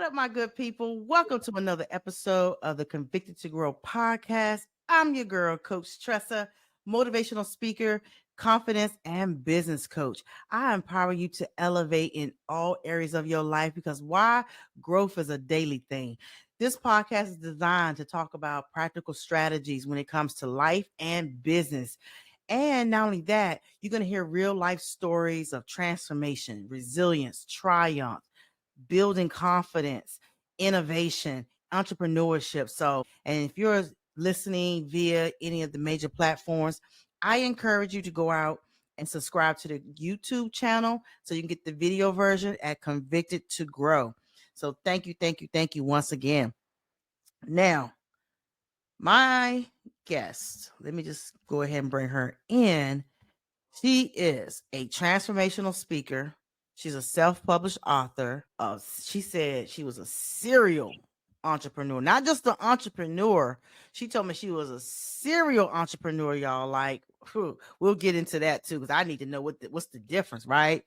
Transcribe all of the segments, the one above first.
up, my good people? Welcome to another episode of the Convicted to Grow podcast. I'm your girl, Coach Tressa, motivational speaker, confidence, and business coach. I empower you to elevate in all areas of your life because why? Growth is a daily thing. This podcast is designed to talk about practical strategies when it comes to life and business. And not only that, you're going to hear real life stories of transformation, resilience, triumph, building confidence, innovation, entrepreneurship. So, and if you're listening via any of the major platforms, I encourage you to go out and subscribe to the YouTube channel so you can get the video version at Convicted to Grow. So, thank you once again. Now, my guest, let me just go ahead and bring her in. She is a transformational speaker. She's a self-published author. She said she was a serial entrepreneur, not just an entrepreneur. She told me she was a serial entrepreneur, y'all. Like, we'll get into that too, because I need to know what's the difference, right?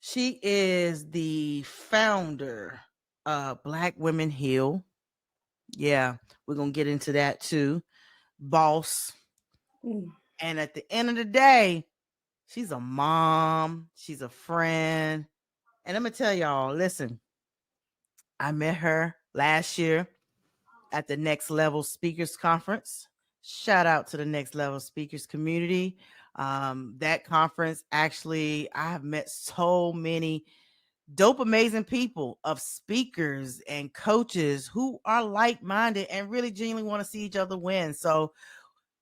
She is the founder of Black Women Heal. Yeah, we're gonna get into that too. Boss. And at the end of the day, she's a mom. She's a friend. And I'm going to tell y'all, listen, I met her last year at the Next Level Speakers Conference. Shout out to the Next Level Speakers community. That conference, actually, I have met so many dope, amazing people of speakers and coaches who are like-minded and really genuinely want to see each other win. So,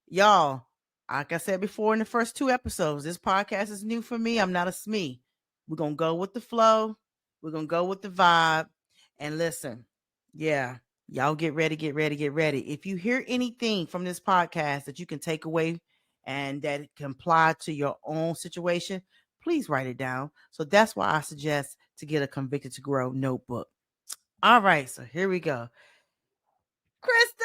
y'all, like I said before in the first two episodes, this podcast is new for me. I'm not a SME. We're going to go with the flow. We're going to go with the vibe. And listen, yeah, y'all get ready. If you hear anything from this podcast that you can take away and that it can apply to your own situation, please write it down. So that's why I suggest to get a Convicted to Grow notebook. All right, so here we go. Kristen!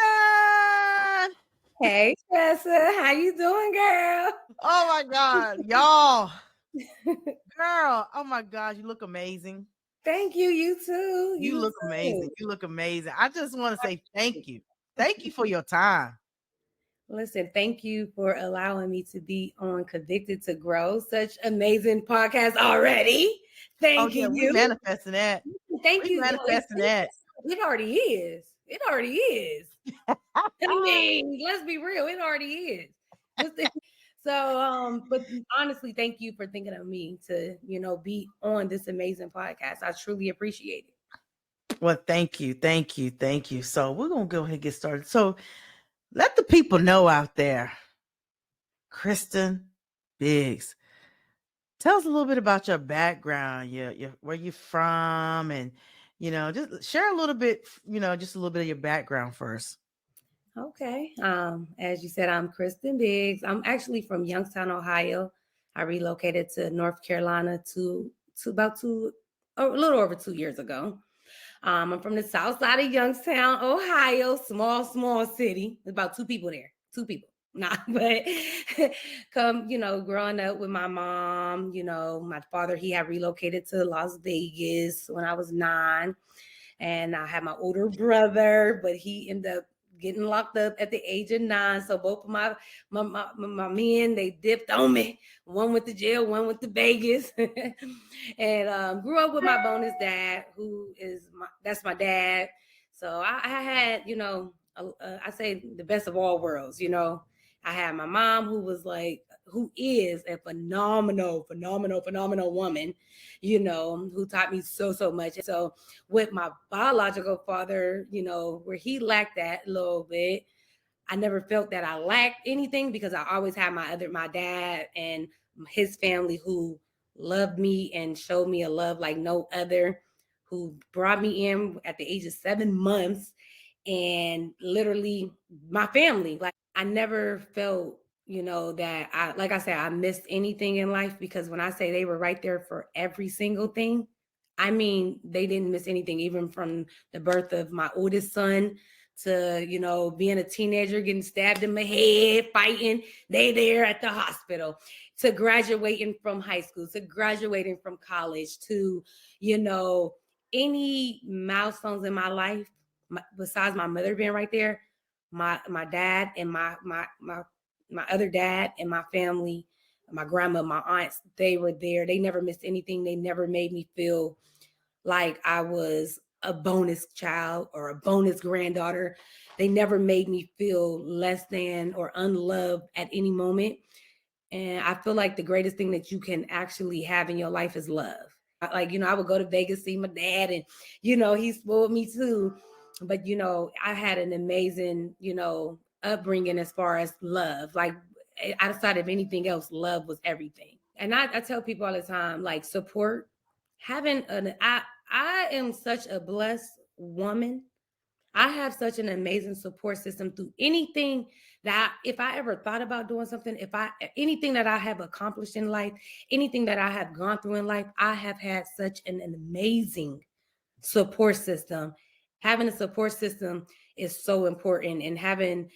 Hey, Tressa, how you doing, girl? Oh my God, y'all. Girl, oh my God, you look amazing. Thank you. You too. You You look amazing. too. You look amazing. I just want to say thank you. Thank you for your time. Listen, thank you for allowing me to be on Convicted to Grow. Such amazing podcast already. Oh Thank yeah, we you. manifesting that. Thank We you. No, manifesting that. it already is. It already is. I mean, let's be real. It already is. So, but honestly, thank you for thinking of me to, be on this amazing podcast. I truly appreciate it. Well, thank you. So we're gonna go ahead and get started. So let the people know out there, Kristen Biggs. Tell us a little bit about your background, your where you're from, and just share a little bit, just a little bit of your background first. Okay. As you said, I'm Kristin Biggs. I'm actually from Youngstown, Ohio. I relocated to North Carolina a little over 2 years ago. I'm from the south side of Youngstown, Ohio, small city. There's about two people there. Two people. Nah, but growing up with my mom, my father, he had relocated to Las Vegas when I was 9. And I had my older brother, but he ended up getting locked up at the age of 9. So both of my men, they dipped on me. One went to jail, one went to Vegas. And grew up with my bonus dad, that's my dad. So I had, I say the best of all worlds, I had my mom who is a phenomenal woman, who taught me so much. So with my biological father, where he lacked that a little bit, I never felt that I lacked anything because I always had my dad and his family who loved me and showed me a love like no other, who brought me in at the age of 7 months. And literally my family, like I never felt, that like I said, I missed anything in life, because when I say they were right there for every single thing, I mean, they didn't miss anything, even from the birth of my oldest son to, being a teenager, getting stabbed in my head, fighting, they there at the hospital, to graduating from high school, to graduating from college, to, any milestones in my life, besides my mother being right there, my dad and my other dad and my family, my grandma, my aunts, they were there. They never missed anything. They never made me feel like I was a bonus child or a bonus granddaughter. They never made me feel less than or unloved at any moment. And I feel like the greatest thing that you can actually have in your life is love. I would go to Vegas, see my dad, and, he spoiled me too. But, I had an amazing, upbringing as far as love. Like, outside of anything else, love was everything. And I tell people all the time, like, support, I am such a blessed woman. I have such an amazing support system through anything that if I ever thought about doing something, anything that I have accomplished in life, anything that I have gone through in life, I have had such an amazing support system. Having a support system is so important, and having,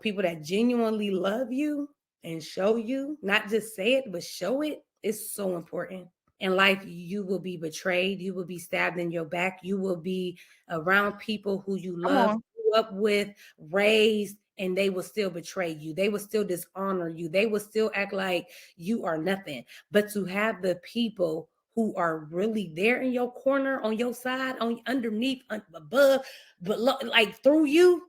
people that genuinely love you and show you, not just say it, but show it, is so important. In life, you will be betrayed, you will be stabbed in your back, you will be around people who you love, grew up with, raised, and they will still betray you. They will still dishonor you. They will still act like you are nothing. But to have the people who are really there in your corner, on your side, on underneath, above, but like through you,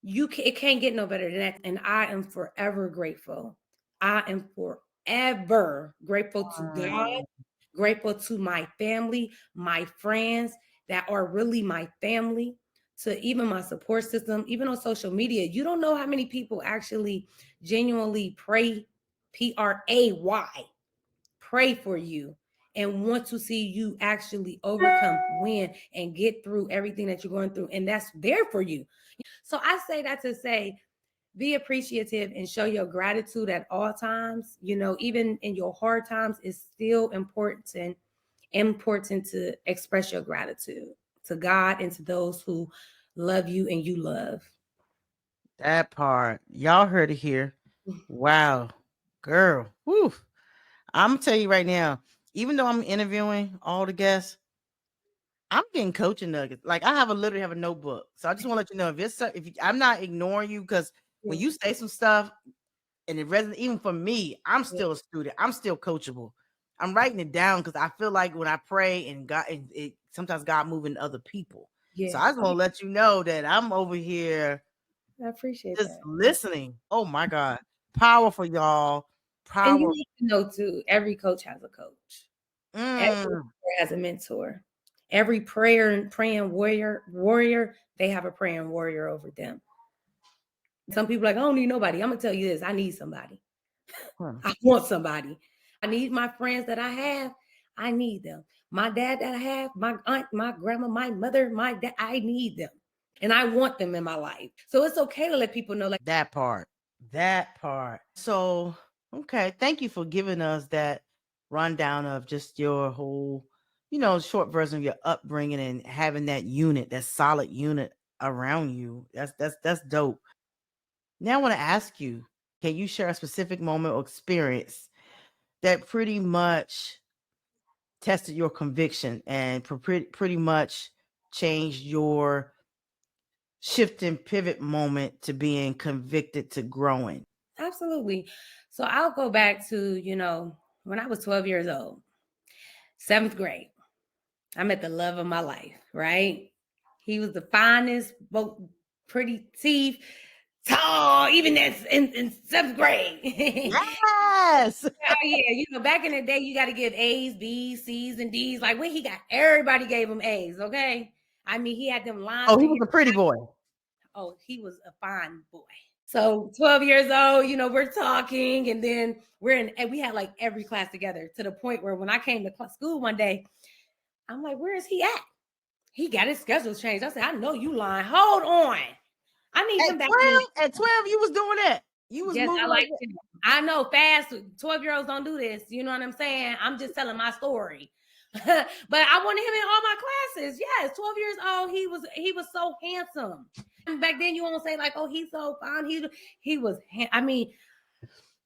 it can't get no better than that. And I am forever grateful. I am forever grateful to God, grateful to my family, my friends that are really my family, to even my support system, even on social media. You don't know how many people actually genuinely pray, PRAY, pray for you and want to see you actually overcome, win, and get through everything that you're going through. And that's there for you. So I say that to say, be appreciative and show your gratitude at all times. Even in your hard times, it's still important to express your gratitude to God and to those who love you and you love. That part. Y'all heard it here. Wow. Girl. Whew. I'm gonna tell you right now, even though I'm interviewing all the guests, I'm getting coaching nuggets. Like I literally have a notebook. So I just want to let you know I'm not ignoring you, because when you say some stuff and it resonates, even for me, I'm still a student. I'm still coachable. I'm writing it down because I feel like when I pray and God, sometimes God moving other people. Yeah. So I just want to let you know that I'm over here I appreciate just that. listening. Oh my God. Powerful, y'all. And you Power. need to know too, every coach has a coach. Every Mm. mentor has a mentor. Every praying warrior, they have a praying warrior over them. Some people are like, I don't need nobody. I'm gonna tell you this, I need somebody. I want somebody. I need my friends that I have. I need them. My dad that I have, my aunt, my grandma, my mother, my dad, I need them. And I want them in my life. So it's okay to let people know, like, That part. That part. So, okay. Thank you for giving us that rundown of just your whole, short version of your upbringing and having that unit, that solid unit around you. That's dope. Now I want to ask you, can you share a specific moment or experience that pretty much tested your conviction and pretty much changed your shift and pivot moment to being convicted to growing? absolutely. So I'll go back to, when I was 12 years old, 7th grade. I met the love of my life, right? He was the finest, both pretty teeth, tall, even in 7th grade. Yes. Oh yeah, back in the day, you got to give A's, B's, C's, and D's. Like when he got, everybody gave him A's. Okay, I mean he had them lines. Oh, he was a pretty boy. Oh, he was a fine boy. So 12 years old, we're talking, and then and we had like every class together, to the point where when I came to school one day, I'm like, where is he at? He got his schedule changed. I said, I know you lying. Hold on. I need him back in. At 12, you was doing that. You was Yes, I moving like like that. him. I know fast 12-year-olds don't do this. You know what I'm saying? I'm just telling my story. But I wanted him in all my classes. Yes, 12 years old. He was so handsome. And back then you won't say like, oh, he's so fine. He was I mean,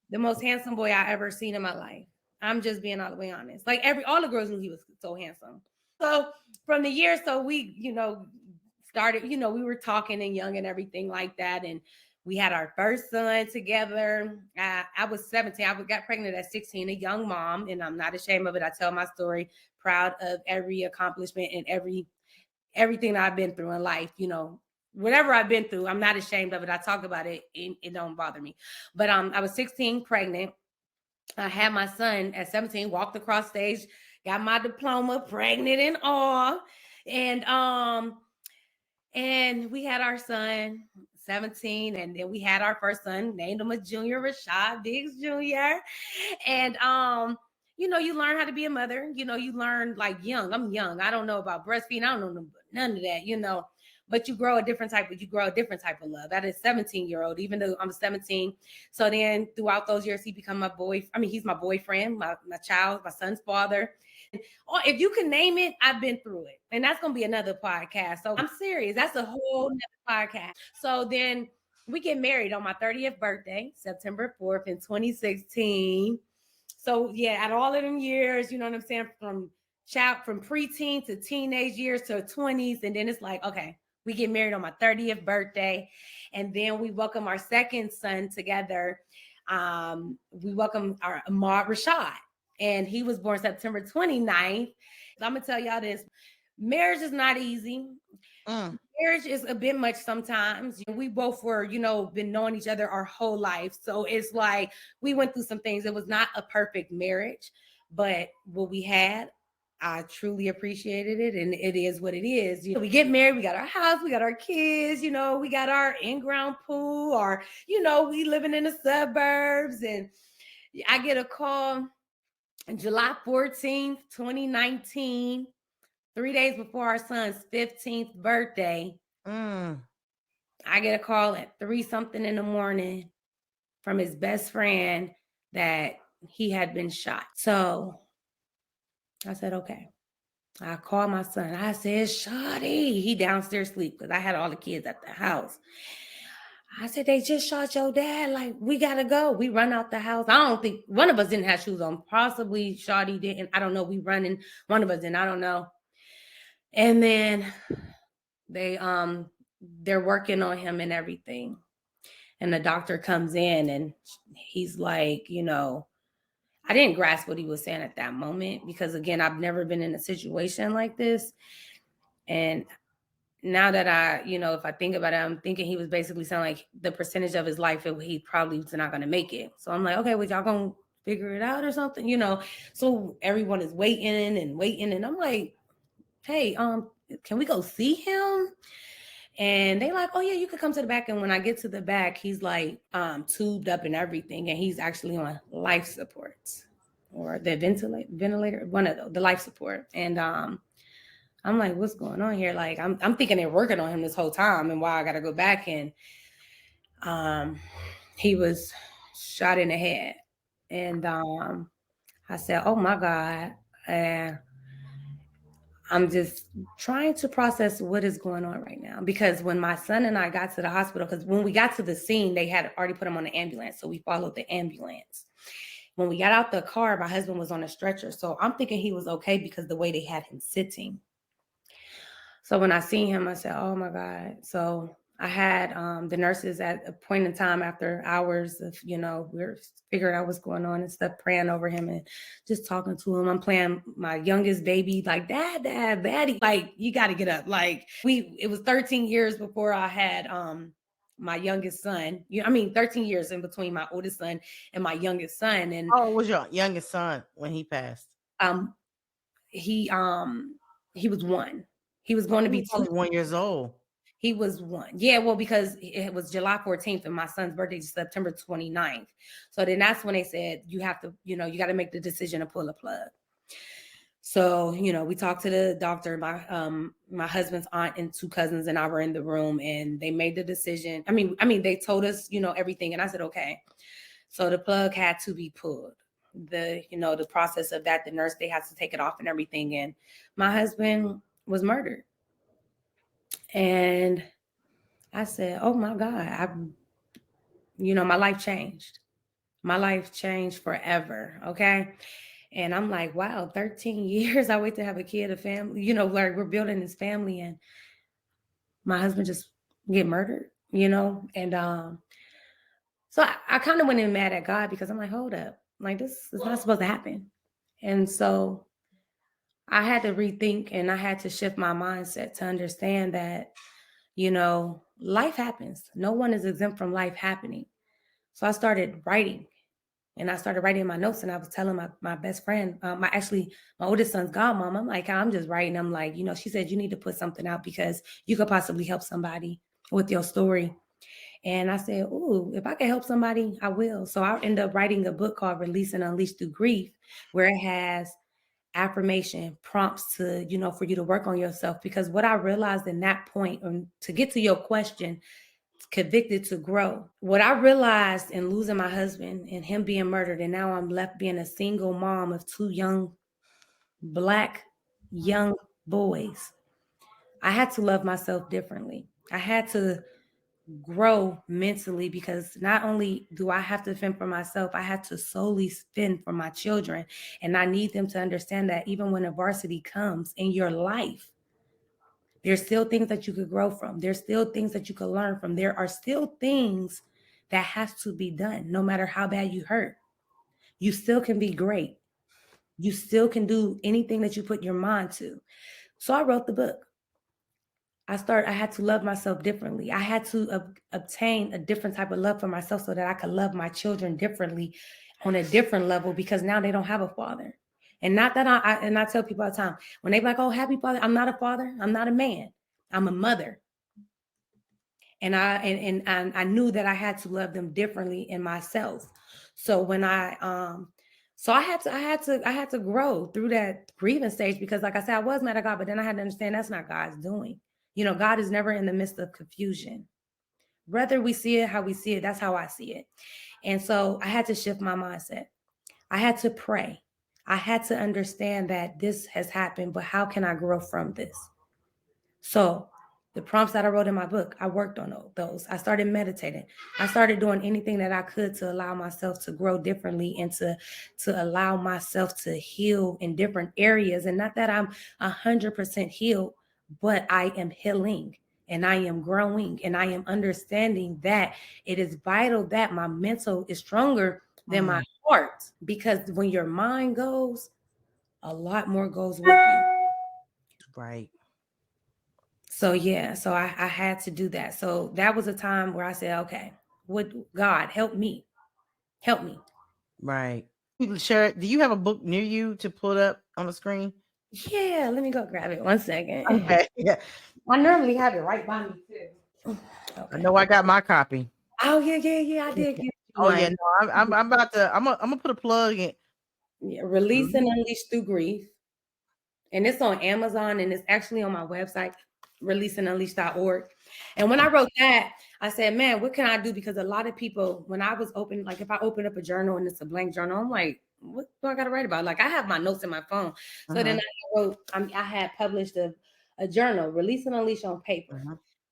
the most handsome boy I ever seen in my life. I'm just being all the way honest. Like all the girls knew he was so handsome. So from the year, so we, started, we were talking and young and everything like that. And we had our first son together. I was 17. I got pregnant at 16, a young mom, and I'm not ashamed of it. I tell my story, proud of every accomplishment and everything that I've been through in life, whatever I've been through, I'm not ashamed of it. I talk about it. It don't bother me. But I was 16 pregnant. I had my son at 17, walked across stage, got my diploma, pregnant and all. And and we had our son 17, and then we had our first son, named him a junior, Rashad Biggs Jr. And you learn how to be a mother. You learn like young. I'm young. I don't know about breastfeeding. I don't know none of that. But you grow a different type of love. That is 17-year-old, even though I'm 17. So then throughout those years, he become my boy. I mean, he's my boyfriend, my child, my son's father. Or if you can name it, I've been through it. And that's going to be another podcast. So I'm serious. That's a whole nother podcast. So then we get married on my 30th birthday, September 4th in 2016. So yeah, at all of them years, you know what I'm saying? From preteen to teenage years to 20s. And then it's like, okay, we get married on my 30th birthday. And then we welcome our second son together. We welcome our Ahmad Rashad, and he was born September 29th. So I'm gonna tell y'all this: marriage is not easy. Marriage is a bit much sometimes. We both were, been knowing each other our whole life. So it's like we went through some things. It was not a perfect marriage, but what we had, I truly appreciated it. And it is what it is. We get married, we got our house, we got our kids, we got our in-ground pool, or, we living in the suburbs. And I get a call July 14th, 2019, 3 days before our son's 15th birthday. I get a call at 3-something in the morning from his best friend that he had been shot. So I said, okay. I called my son. I said, Shotty. He downstairs sleep because I had all the kids at the house. I said, they just shot your dad. Like, we got to go. We run out the house. I don't think one of us didn't have shoes on. Possibly Shotty didn't. I don't know. We running. One of us didn't. I don't know. And then they're working on him and everything. And the doctor comes in and he's like, I didn't grasp what he was saying at that moment because, again, I've never been in a situation like this. And now that if I think about it, I'm thinking he was basically saying like the percentage of his life he probably was not going to make it. So I'm like, okay, well, y'all going to figure it out or something, So everyone is waiting. And I'm like, hey, can we go see him? And they like, oh yeah, you could come to the back. And when I get to the back, he's like tubed up and everything, and he's actually on life support or the ventilator, one of the life support. And I'm like, what's going on here? Like, I'm thinking they're working on him this whole time, and why I got to go back. And he was shot in the head, and I said, oh my God. And I'm just trying to process what is going on right now. Because when my son and I got to the hospital, because when we got to the scene, they had already put him on the ambulance. So we followed the ambulance. When we got out the car, my husband was on a stretcher. So I'm thinking he was okay because the way they had him sitting. So when I seen him, I said, oh my God. So I had the nurses at a point in time after hours of, we were figuring out what's going on and stuff, praying over him and just talking to him. I'm playing my youngest baby, like, Dad, Daddy, like, you got to get up. Like, it was 13 years before I had my youngest son. 13 years in between my oldest son and my youngest son. And how old was your youngest son when he passed? He was 1. He was going to be 2. 1 years old. He was 1. Yeah, well, because it was July 14th and my son's birthday is September 29th. So then that's when they said, you have to, you got to make the decision to pull a plug. So, we talked to the doctor, my husband's aunt and 2 cousins and I were in the room, and they made the decision. They told us, everything. And I said, okay. So the plug had to be pulled. The process of that, the nurse, they had to take it off and everything. And my husband was murdered. And I said, oh my God, my life changed. My life changed forever. Okay. And I'm like, wow, 13 years. I wait to have a kid, a family, like we're building this family, and my husband just get murdered, And so I kind of went in mad at God because I'm like, hold up, like this is not supposed to happen. And so I had to rethink and I had to shift my mindset to understand that, life happens. No one is exempt from life happening. So I started writing. And I started writing my notes, and I was telling my best friend, my oldest son's godmom, I'm like, I'm just writing. I'm like, she said, you need to put something out because you could possibly help somebody with your story. And I said, ooh, if I can help somebody, I will. So I ended up writing a book called Release and Unleash Through Grief, where it has affirmation prompts to, for you to work on yourself. Because what I realized in that point, and to get to your question, convicted to grow. What I realized in losing my husband and him being murdered, and now I'm left being a single mom of two young Black young boys, I had to love myself differently. I had to grow mentally because not only do I have to fend for myself, I have to solely fend for my children. And I need them to understand that even when adversity comes in your life, there's still things that you could grow from. There's still things that you could learn from. There are still things that has to be done, no matter how bad you hurt. You still can be great. You still can do anything that you put your mind to. So I wrote the book. I had to love myself differently. I had to obtain a different type of love for myself so that I could love my children differently on a different level because now they don't have a father. And not that I tell people all the time, when they be like, oh, happy father, I'm not a father. I'm not a man. I'm a mother. And I knew that I had to love them differently in myself. So when I had to grow through that grieving stage because like I said, I was mad at God, but then I had to understand that's not God's doing. God is never in the midst of confusion. Whether we see it how we see it, that's how I see it. And so I had to shift my mindset. I had to pray. I had to understand that this has happened, but how can I grow from this? So the prompts that I wrote in my book, I worked on those. I started meditating. I started doing anything that I could to allow myself to grow differently and to allow myself to heal in different areas. And not that I'm 100% healed, but I am healing and I am growing and I am understanding that it is vital that my mental is stronger than my heart, because when your mind goes, a lot more goes with you. Right. So yeah, so I had to do that. So that was a time where I said, okay, would God help me? Help me. Right. Share it. Do you have a book near you to put up on the screen? Yeah, let me go grab it 1 second. Okay. Yeah. I normally have it right by me too. I Okay. know I got my copy. Oh yeah. I did get you Oh yeah, one. no, I'm about to I'm gonna put a plug in. Yeah, Release and Mhm. Unleash Through Grief. And it's on Amazon and it's actually on my website, releaseandunleash.org. And when I wrote that, I said, man, what can I do? Because a lot of people, when I was open, like if I open up a journal and it's a blank journal, I'm like, what do I got to write about? Like I have my notes in my phone. So then I wrote, I had published a journal, Release and Unleash on paper.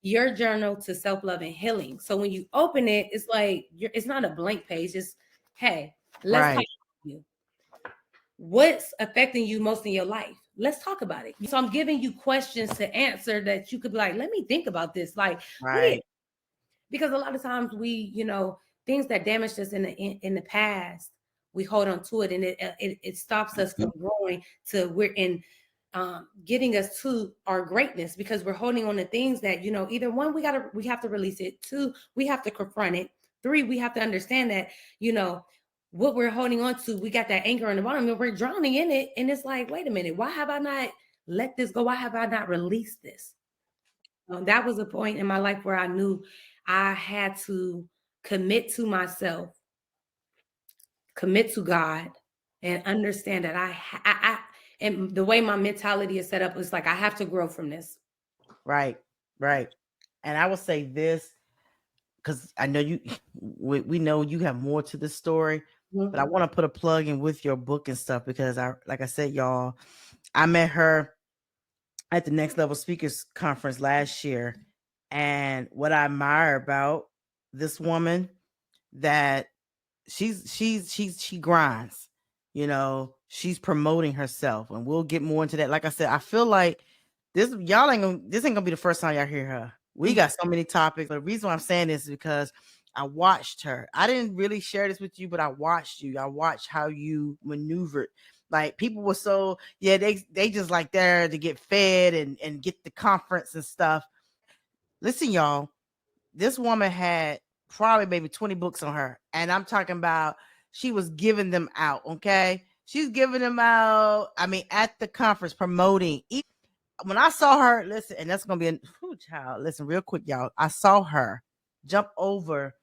Your journal to self-love and healing. So when you open it, it's like it's not a blank page. It's, hey, let's talk about you. What's affecting you most in your life? Let's talk about it. So I'm giving you questions to answer that you could be like, let me think about this. Like, what is? Because a lot of times we, things that damaged us in the past, we hold on to it, and it stops us from growing to we're in getting us to our greatness, because we're holding on to things that, either one, we have to release it. Two, we have to confront it. Three, we have to understand that, what we're holding on to, we got that anchor on the bottom and we're drowning in it. And it's like, wait a minute, why have I not let this go? Why have I not released this? That was a point in my life where I knew I had to commit to myself, commit to God, and understand that I and the way my mentality is set up is like, I have to grow from this. Right. And I will say this, because I know we know you have more to the story, but I want to put a plug in with your book and stuff, because like I said, y'all, I met her at the Next Level Speakers Conference last year. And what I admire about this woman, that she grinds. she's promoting herself, and we'll get more into that. Like I said, I feel like this ain't gonna be the first time y'all hear her. We got so many topics. The reason why I'm saying this is because I watched her. I didn't really share this with you, but I watched you. I watched how you maneuvered. Like, people were so, yeah, they just like there to get fed and get the conference and stuff. Listen, y'all, this woman had probably maybe 20 books on her. And I'm talking about, she was giving them out. Okay. She's giving them out. I mean, at the conference, promoting. When I saw her, listen, and that's going to be a child. Listen, real quick, y'all. I saw her jump over.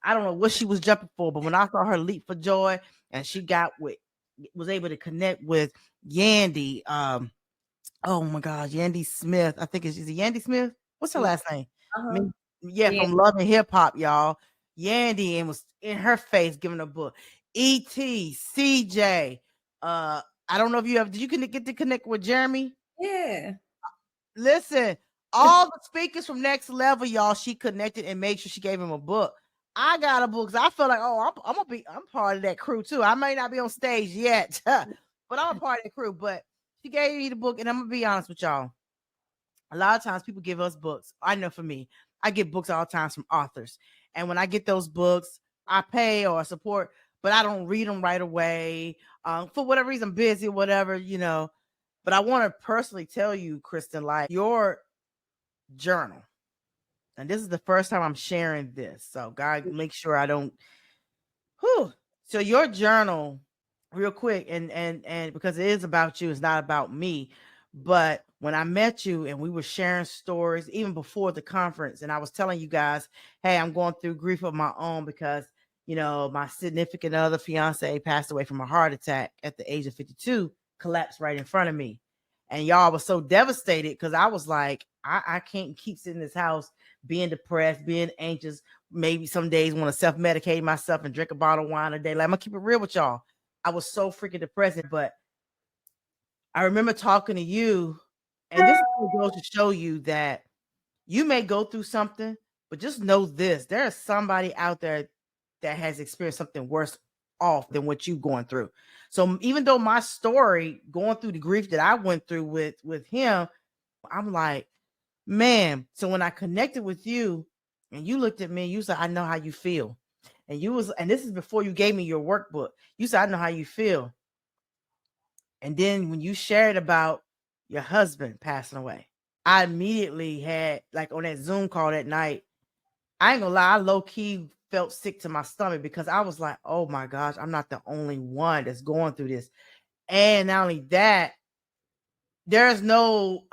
I don't know what she was jumping for, but when I saw her leap for joy, and she was able to connect with Yandy. Oh my gosh, Yandy Smith. I think is it Yandy Smith? What's her last name? I mean, yeah, Yeah. from Love and Hip Hop, y'all. Yandy, and was in her face giving a book. E.T., CJ. I don't know if did you get to connect with Jeremy? Yeah. Listen, all the speakers from Next Level, y'all, she connected and made sure she gave him a book. I got a book because I feel like, oh, I'm part of that crew too. I may not be on stage yet, but I'm a part of that crew. But she gave me the book, and I'm gonna be honest with y'all. A lot of times people give us books. I know for me, I get books all the times from authors. And when I get those books, I pay or support, but I don't read them right away. For whatever reason, I'm busy, whatever. But I want to personally tell you, Kristen, like, your journal. And this is the first time I'm sharing this. So God, make sure I don't. Whew. So your journal, real quick, and because it is about you, it's not about me. But when I met you and we were sharing stories, even before the conference, and I was telling you guys, hey, I'm going through grief of my own because my significant other, fiance, passed away from a heart attack at the age of 52, collapsed right in front of me. And y'all was so devastated because I was like, I can't keep sitting in this house being depressed, being anxious, maybe some days want to self-medicate myself and drink a bottle of wine a day. Like, I'm gonna keep it real with y'all. I was so freaking depressed, but I remember talking to you, and this goes to show you that you may go through something, but just know this: there is somebody out there that has experienced something worse off than what you going through. So even though my story, going through the grief that I went through with him, I'm like, man. So when I connected with you and you looked at me, you said, I know how you feel. And this is before you gave me your workbook. You said, I know how you feel. And then when you shared about your husband passing away, I immediately had, like, on that Zoom call that night, I ain't gonna lie, I low key felt sick to my stomach because I was like, oh my gosh, I'm not the only one that's going through this. And not only that, there's no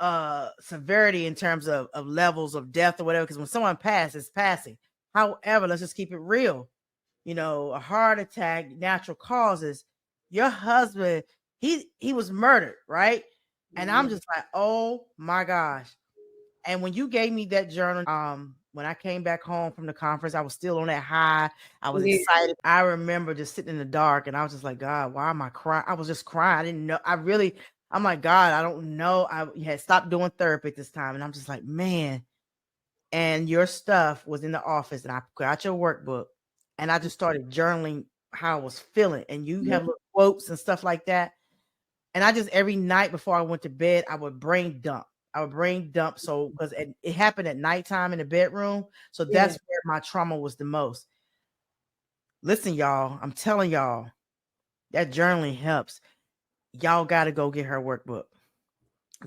severity in terms of levels of death or whatever, because when someone passes, it's passing. However, let's just keep it real. A heart attack, natural causes. Your husband, he was murdered, right? And I'm just like, oh my gosh. And when you gave me that journal, when I came back home from the conference, I was still on that high. I was excited. I remember just sitting in the dark, and I was just like, God, why am I crying? I was just crying. I didn't know. I'm like, God, I don't know. I had stopped doing therapy at this time, and I'm just like, man. And your stuff was in the office, and I got your workbook, and I just started journaling how I was feeling. And you have little quotes and stuff like that. And I just, every night before I went to bed, I would brain dump. So, because it happened at nighttime in the bedroom. So that's where my trauma was the most. Listen, y'all, I'm telling y'all, that journaling helps. Y'all got to go get her workbook.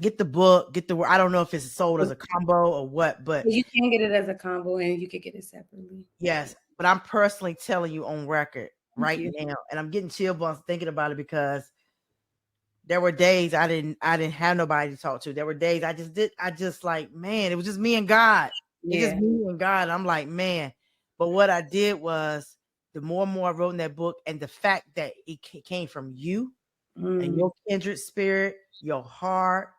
Get the book, I don't know if it's sold as a combo or what, but you can get it as a combo and you can get it separately. yes, but I'm personally telling you on record Thank right you. now, and I'm getting chill bumps thinking about it because there were days I didn't have nobody to talk to. There were days I just like, man, it was just me and God. It's just Yeah. me and God. I'm like, man. But what I did was, the more and more I wrote in that book, and the fact that it came from you and your kindred spirit, your heart,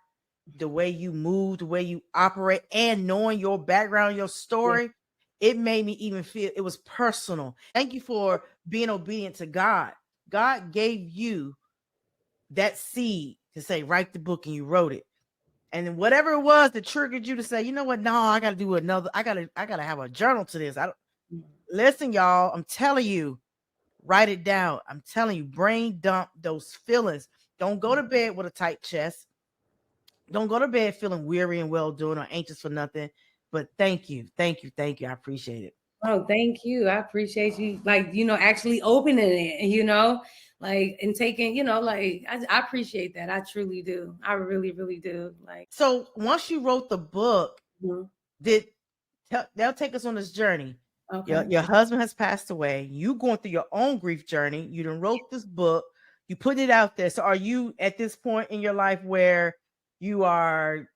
the way you move, the way you operate, and knowing your background, your story, it made me even feel it was personal. Thank you for being obedient to God. God gave you that seed to say, write the book, and you wrote it. And then whatever it was that triggered you to say, you know what? No, I gotta do another, I gotta have a journal to this. I don't listen, y'all. I'm telling you, Write it down. I'm telling you, brain dump those feelings. Don't go to bed with a tight chest. Don't go to bed feeling weary and well doing or anxious for nothing. But thank you. Thank you. Thank you. I appreciate it. Oh, thank you. I appreciate you, like, actually opening it, like, and taking, like, I appreciate that. I truly do. I really, really do. Like, So once you wrote the book, mhm. did they'll take us on this journey. Your Okay. your husband has passed away. You going through your own grief journey. You done wrote this book. You put it out there. So are you at this point in your life where you are,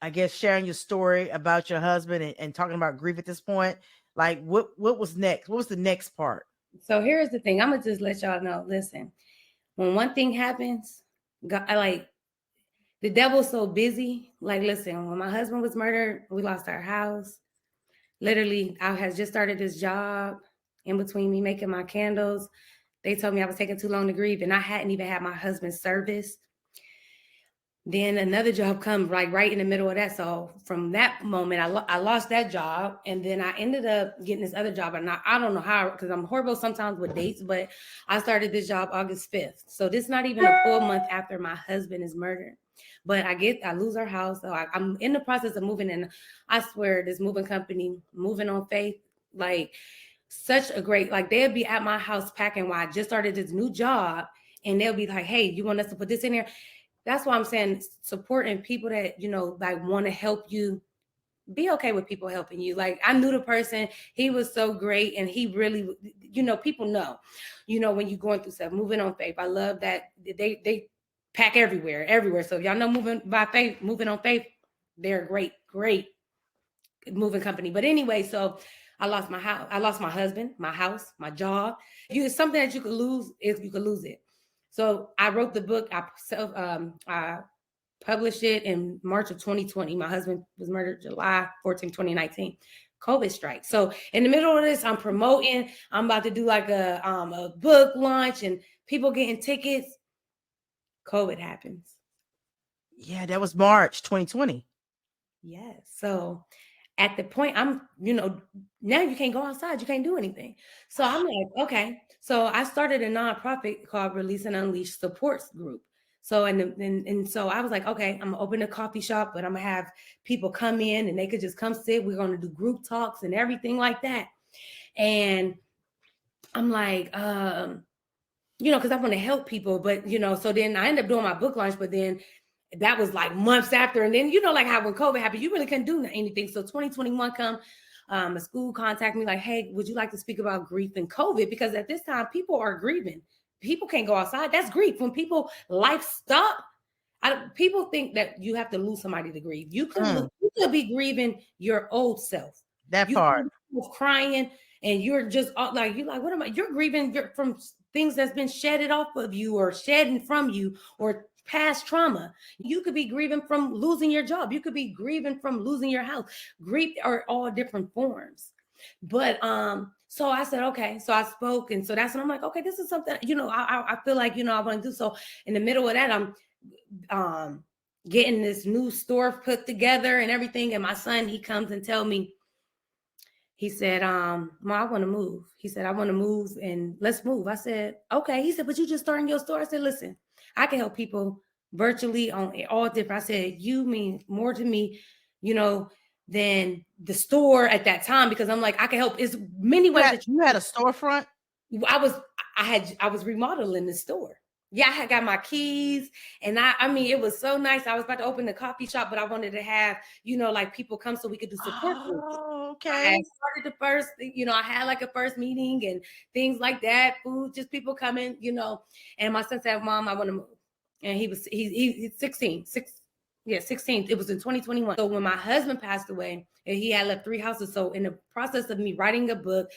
I guess sharing your story about your husband and talking about grief at this point? Like what was next? What was the next part? So here's the thing. I'm gonna just let y'all know. Listen, when one thing happens, God, like, the devil's so busy. Like, listen, when my husband was murdered, we lost our house. Literally, I had just started this job. In between me making my candles, they told me I was taking too long to grieve, and I hadn't even had my husband's service. Then another job come right in the middle of that. So from that moment, I lost that job, and then I ended up getting this other job. And I don't know how, because I'm horrible sometimes with dates, but I started this job August 5th. So this is not even a full month after my husband is murdered. But I lose our house. So I'm in the process of moving, and I swear this moving company, Moving on Faith, like, such a great, like, they'll be at my house packing while I just started this new job, and they'll be like, hey, you want us to put this in here? That's why I'm saying supporting people that, like, want to help you. Be okay with people helping you. Like, I knew the person, he was so great, and he really, people know, when you're going through stuff. Moving on Faith, I love that they pack everywhere. So if y'all know Moving on Faith, they're great moving company. But anyway, so I lost my house, I lost my husband, my house, my job. It's something that you could lose if you could lose it. So I wrote the book. I published it in March of 2020. My husband was murdered July 14, 2019. COVID strike. So in the middle of this, I'm promoting. I'm about to do like a book launch and people getting tickets. COVID happens. Yeah, that was March 2020. Yes. So at the point now you can't go outside, you can't do anything. So I'm like, okay. So I started a nonprofit called Release and Unleash Supports Group. So and so I was like, okay, I'm gonna open a coffee shop, but I'm gonna have people come in and they could just come sit. We're gonna do group talks and everything like that. And I'm like, because I want to help people, but so then I ended up doing my book launch, but then that was like months after. And then, like how when COVID happened, you really couldn't do anything. So 2021 come, a school contacted me like, hey, would you like to speak about grief and COVID? Because at this time, people are grieving. People can't go outside. That's grief. When people life stop, people think that you have to lose somebody to grieve. You could be grieving your old self. That You part. could be crying and you're just like, what am I? You're grieving from things that's been shedded off of you or shedding from you or past trauma. You could be grieving from losing your job. You could be grieving from losing your house. Grief are all different forms. But so I said, okay. So I spoke, and so that's when I'm like, okay, this is something, I feel like, I want to do. So in the middle of that, I'm getting this new store put together and everything. And my son, he comes and tell me, he said, Ma, I want to move. He said, I want to move and let's move. I said, okay. He said, but you just starting your store. I said, listen, I can help people virtually on all different. I said, you mean more to me, than the store at that time, because I'm like, I can help. It's many ways that You had a storefront. I was remodeling the store. Yeah, I had got my keys, and I mean, it was so nice. I was about to open the coffee shop, but I wanted to have, like, people come so we could do support groups. Oh, I okay. started the first, I had like a first meeting and things like that, food, just people coming, and my son said, Mom, I want to move. And he's 16, 16. It was in 2021. So when my husband passed away, and he had left 3 houses. So in the process of me writing a book,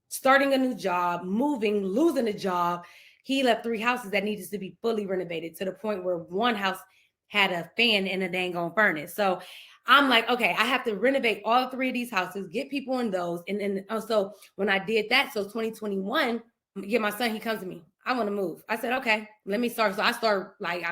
starting a new job, moving, losing a job, he left 3 houses that needed to be fully renovated, to the point where one house had a fan and a dang on furnace. So I'm like, okay, I have to renovate all 3 of these houses, get people in those. And then so when I did that, so 2021, my son, he comes to me, I want to move. I said, okay, let me start. So I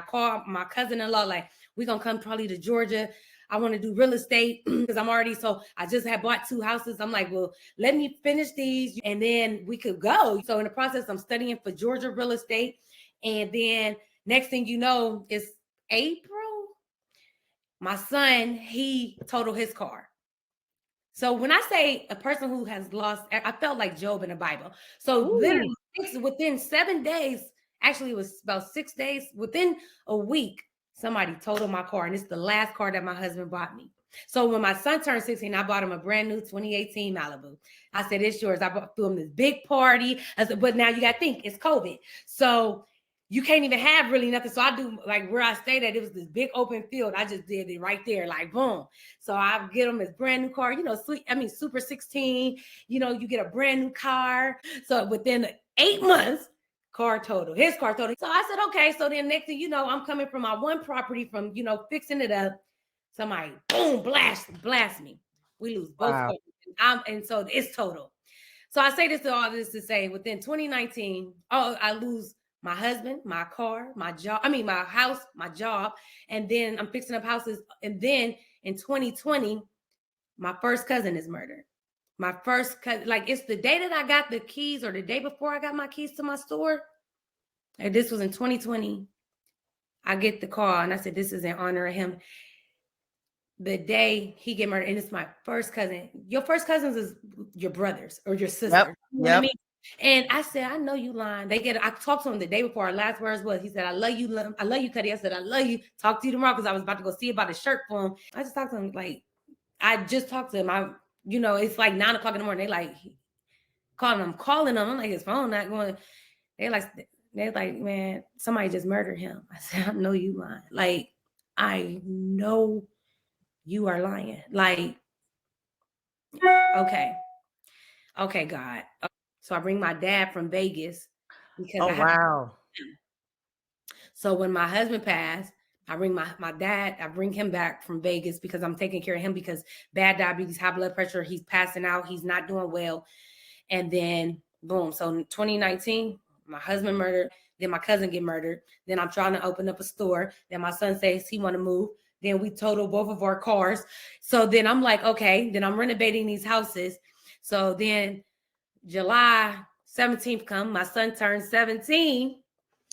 called my cousin-in-law, like, we're going to come probably to Georgia. I want to do real estate because I'm already, so I just had bought 2 houses. I'm like, well, let me finish these and then we could go. So in the process, I'm studying for Georgia real estate. And then next thing you know, it's April. My son, he totaled his car. So when I say a person who has lost, I felt like Job in the Bible. So Ooh. literally within 7 days, actually it was about 6 days, within a week, somebody totaled my car. And it's the last car that my husband bought me. So when my son turned 16, I bought him a brand new 2018 Malibu. I said, it's yours. I threw him this big party. I said, but now you got to think, it's COVID. So you can't even have really nothing. So I do, like where I stayed at, it was this big open field. I just did it right there, like boom. So I get him his brand new car, Super 16, you get a brand new car. So within 8 months, his car total. So I said, okay. So then next thing you know, I'm coming from my one property from, fixing it up. Somebody, boom, blast me. We lose both cars. And so it's total. So I say this to all this to say within 2019, I lose my husband, my car, my job. My house, my job. And then I'm fixing up houses. And then in 2020, my first cousin is murdered. My first cousin, like it's the day that I got the keys or the day before I got my keys to my store. And this was in 2020. I get the call and I said, this is in honor of him. The day he get murdered, and it's my first cousin. Your first cousins is your brothers or your sister. Yep. You know what I mean? And I said, I know you lying. I talked to him the day before. Our last words was, he said, I love you, Cuddy. I said, I love you. Talk to you tomorrow because I was about to go see about a shirt for him. I just talked to him like, I just talked to him. It's like 9 o'clock in the morning. They like calling him. I'm calling him. I'm like, his phone not going. They're like, man, somebody just murdered him. I said, I know you lying. Like, I know you are lying. Like, okay, God. So I bring my dad from Vegas because wow. So when my husband passed, I bring my dad, I bring him back from Vegas because I'm taking care of him because bad diabetes, high blood pressure, he's passing out, he's not doing well. And then boom. So in 2019, my husband murdered, then my cousin get murdered. Then I'm trying to open up a store. Then my son says he want to move. Then we total both of our cars. So then I'm like, okay, then I'm renovating these houses. So then July 17th come, my son turns 17.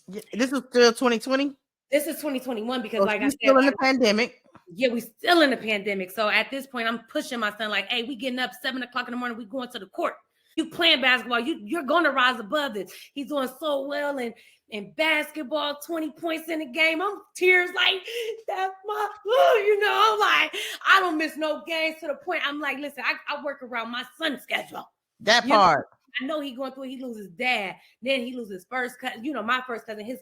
This is still 2020? This is 2021 because like I said, still in the pandemic. Yeah, we still in the pandemic. So at this point, I'm pushing my son like, hey, we getting up 7 o'clock in the morning. We going to the court. You playing basketball. You're going to rise above this. He's doing so well in basketball, 20 points in the game. I'm tears like, that's my, I'm like, I don't miss no games to the point. I'm like, listen, I work around my son's schedule. That part. I know he going through it. He loses dad. Then he loses first cousin, my first cousin, his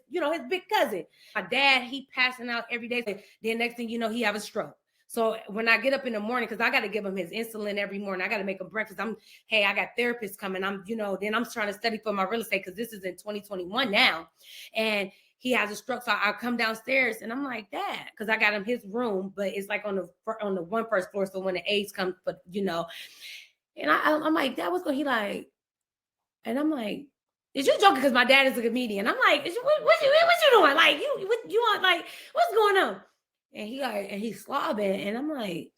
big cousin. My dad, he passing out every day. Then next thing you know, he have a stroke. So when I get up in the morning, because I got to give him his insulin every morning, I got to make him breakfast. I got therapists coming. Then I'm trying to study for my real estate because this is in 2021 now. And he has a stroke. So I come downstairs and I'm like, Dad, because I got him his room, but it's like on the one first floor. So when the aides come, and I'm like, Dad, what's going? He like, and I'm like, is you joking? Because my dad is a comedian. I'm like, what you doing? Like, you want, like, what's going on? And he's slobbing. And I'm like,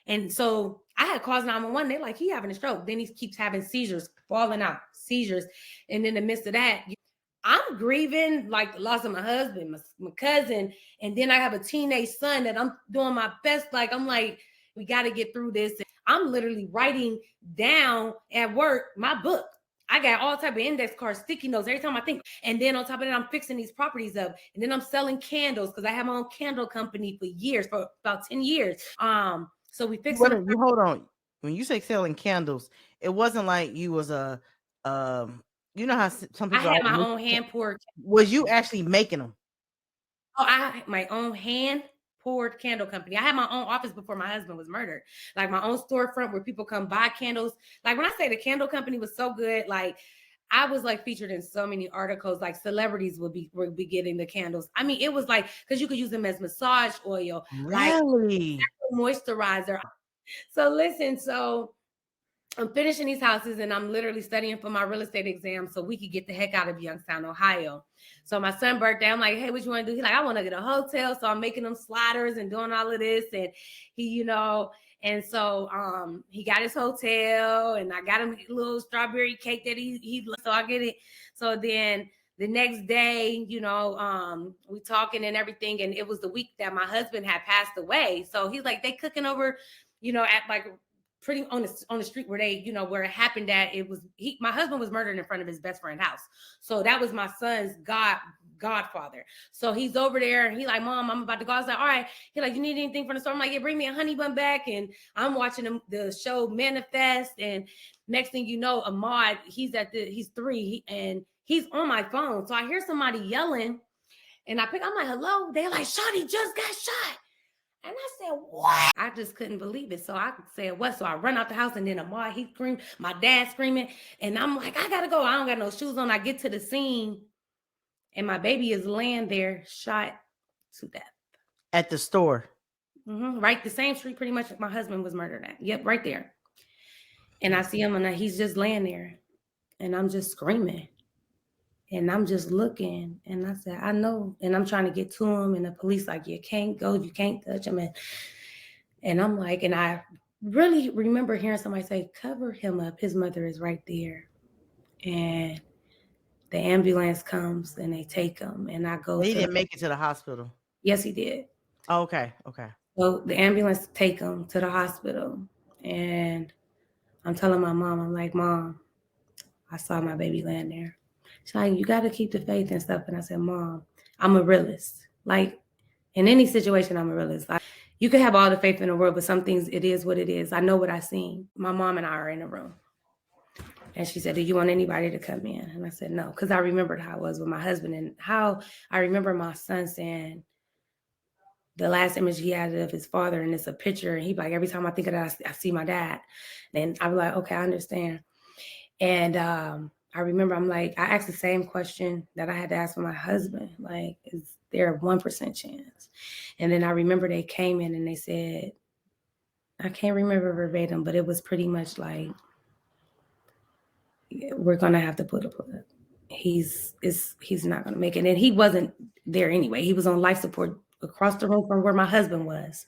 and so I had called 911. They're like, he having a stroke. Then he keeps having seizures, falling out, seizures. And in the midst of that, I'm grieving like the loss of my husband, my cousin. And then I have a teenage son that I'm doing my best. Like, I'm like, we got to get through this. I'm literally writing down at work my book. I got all type of index cards, sticky notes every time I think. And then on top of that, I'm fixing these properties up. And then I'm selling candles because I have my own candle company for years, for about 10 years. So we fixed it. You hold on. When you say selling candles, it wasn't like you was a you know how some people I had my own hand poured. Was you actually making them? Oh, I had my own hand poured candle company. I had my own office before my husband was murdered. Like my own storefront where people come buy candles. Like when I say the candle company was so good, like I was like featured in so many articles, like celebrities would be getting the candles. I mean, it was like, because you could use them as massage oil, really? Like moisturizer. So listen, so I'm finishing these houses and I'm literally studying for my real estate exam so we could get the heck out of Youngstown, Ohio. So my son's birthday, I'm like, hey, what you want to do? He's like, I want to get a hotel. So I'm making them sliders and doing all of this. And he, and so he got his hotel and I got him a little strawberry cake that he so I get it. So then the next day, we talking and everything. And it was the week that my husband had passed away. So he's like, they cooking over, at like pretty on the street where they, where it happened that it was my husband was murdered in front of his best friend's house. So that was my son's godfather. So he's over there and he like, Mom, I'm about to go. I was like, all right. He like, you need anything from the store? I'm like, yeah, bring me a honey bun back. And I'm watching the show Manifest. And next thing you know, Ahmad, he's 3 and he's on my phone. So I hear somebody yelling and I'm like, hello. They're like, Shawty just got shot. And I said, what? I just couldn't believe it. So I said, what? So I run out the house and then Ahmad, he screamed, my dad screaming. And I'm like, I gotta go. I don't got no shoes on. I get to the scene and my baby is laying there shot to death. At the store? Mm-hmm. Right, the same street pretty much my husband was murdered at. Yep, right there. And I see him and he's just laying there. And I'm just screaming. And I'm just looking. And I said, I know. And I'm trying to get to him. And the police like, you can't go. You can't touch him. And I'm like, and I really remember hearing somebody say, cover him up. His mother is right there. And the ambulance comes and they take him. And I go He didn't make it to the hospital. Yes, he did. Oh, okay. So the ambulance take him to the hospital. And I'm telling my mom, I'm like, Mom, I saw my baby laying there. She's like, you got to keep the faith and stuff. And I said, Mom, I'm a realist. Like, in any situation, I'm a realist. Like, you can have all the faith in the world, but some things, it is what it is. I know what I seen. My mom and I are in a room. And she said, do you want anybody to come in? And I said, no, because I remembered how I was with my husband and how I remember my son saying the last image he had of his father, and it's a picture. And he'd be like, every time I think of that, I see my dad. And I was like, okay, I understand. And I remember I asked the same question that I had to ask for my husband. Like, is there a 1% chance? And then I remember they came in and they said, I can't remember verbatim, but it was pretty much like, we're going to have to put a plug. He's not going to make it. And he wasn't there anyway. He was on life support across the room from where my husband was.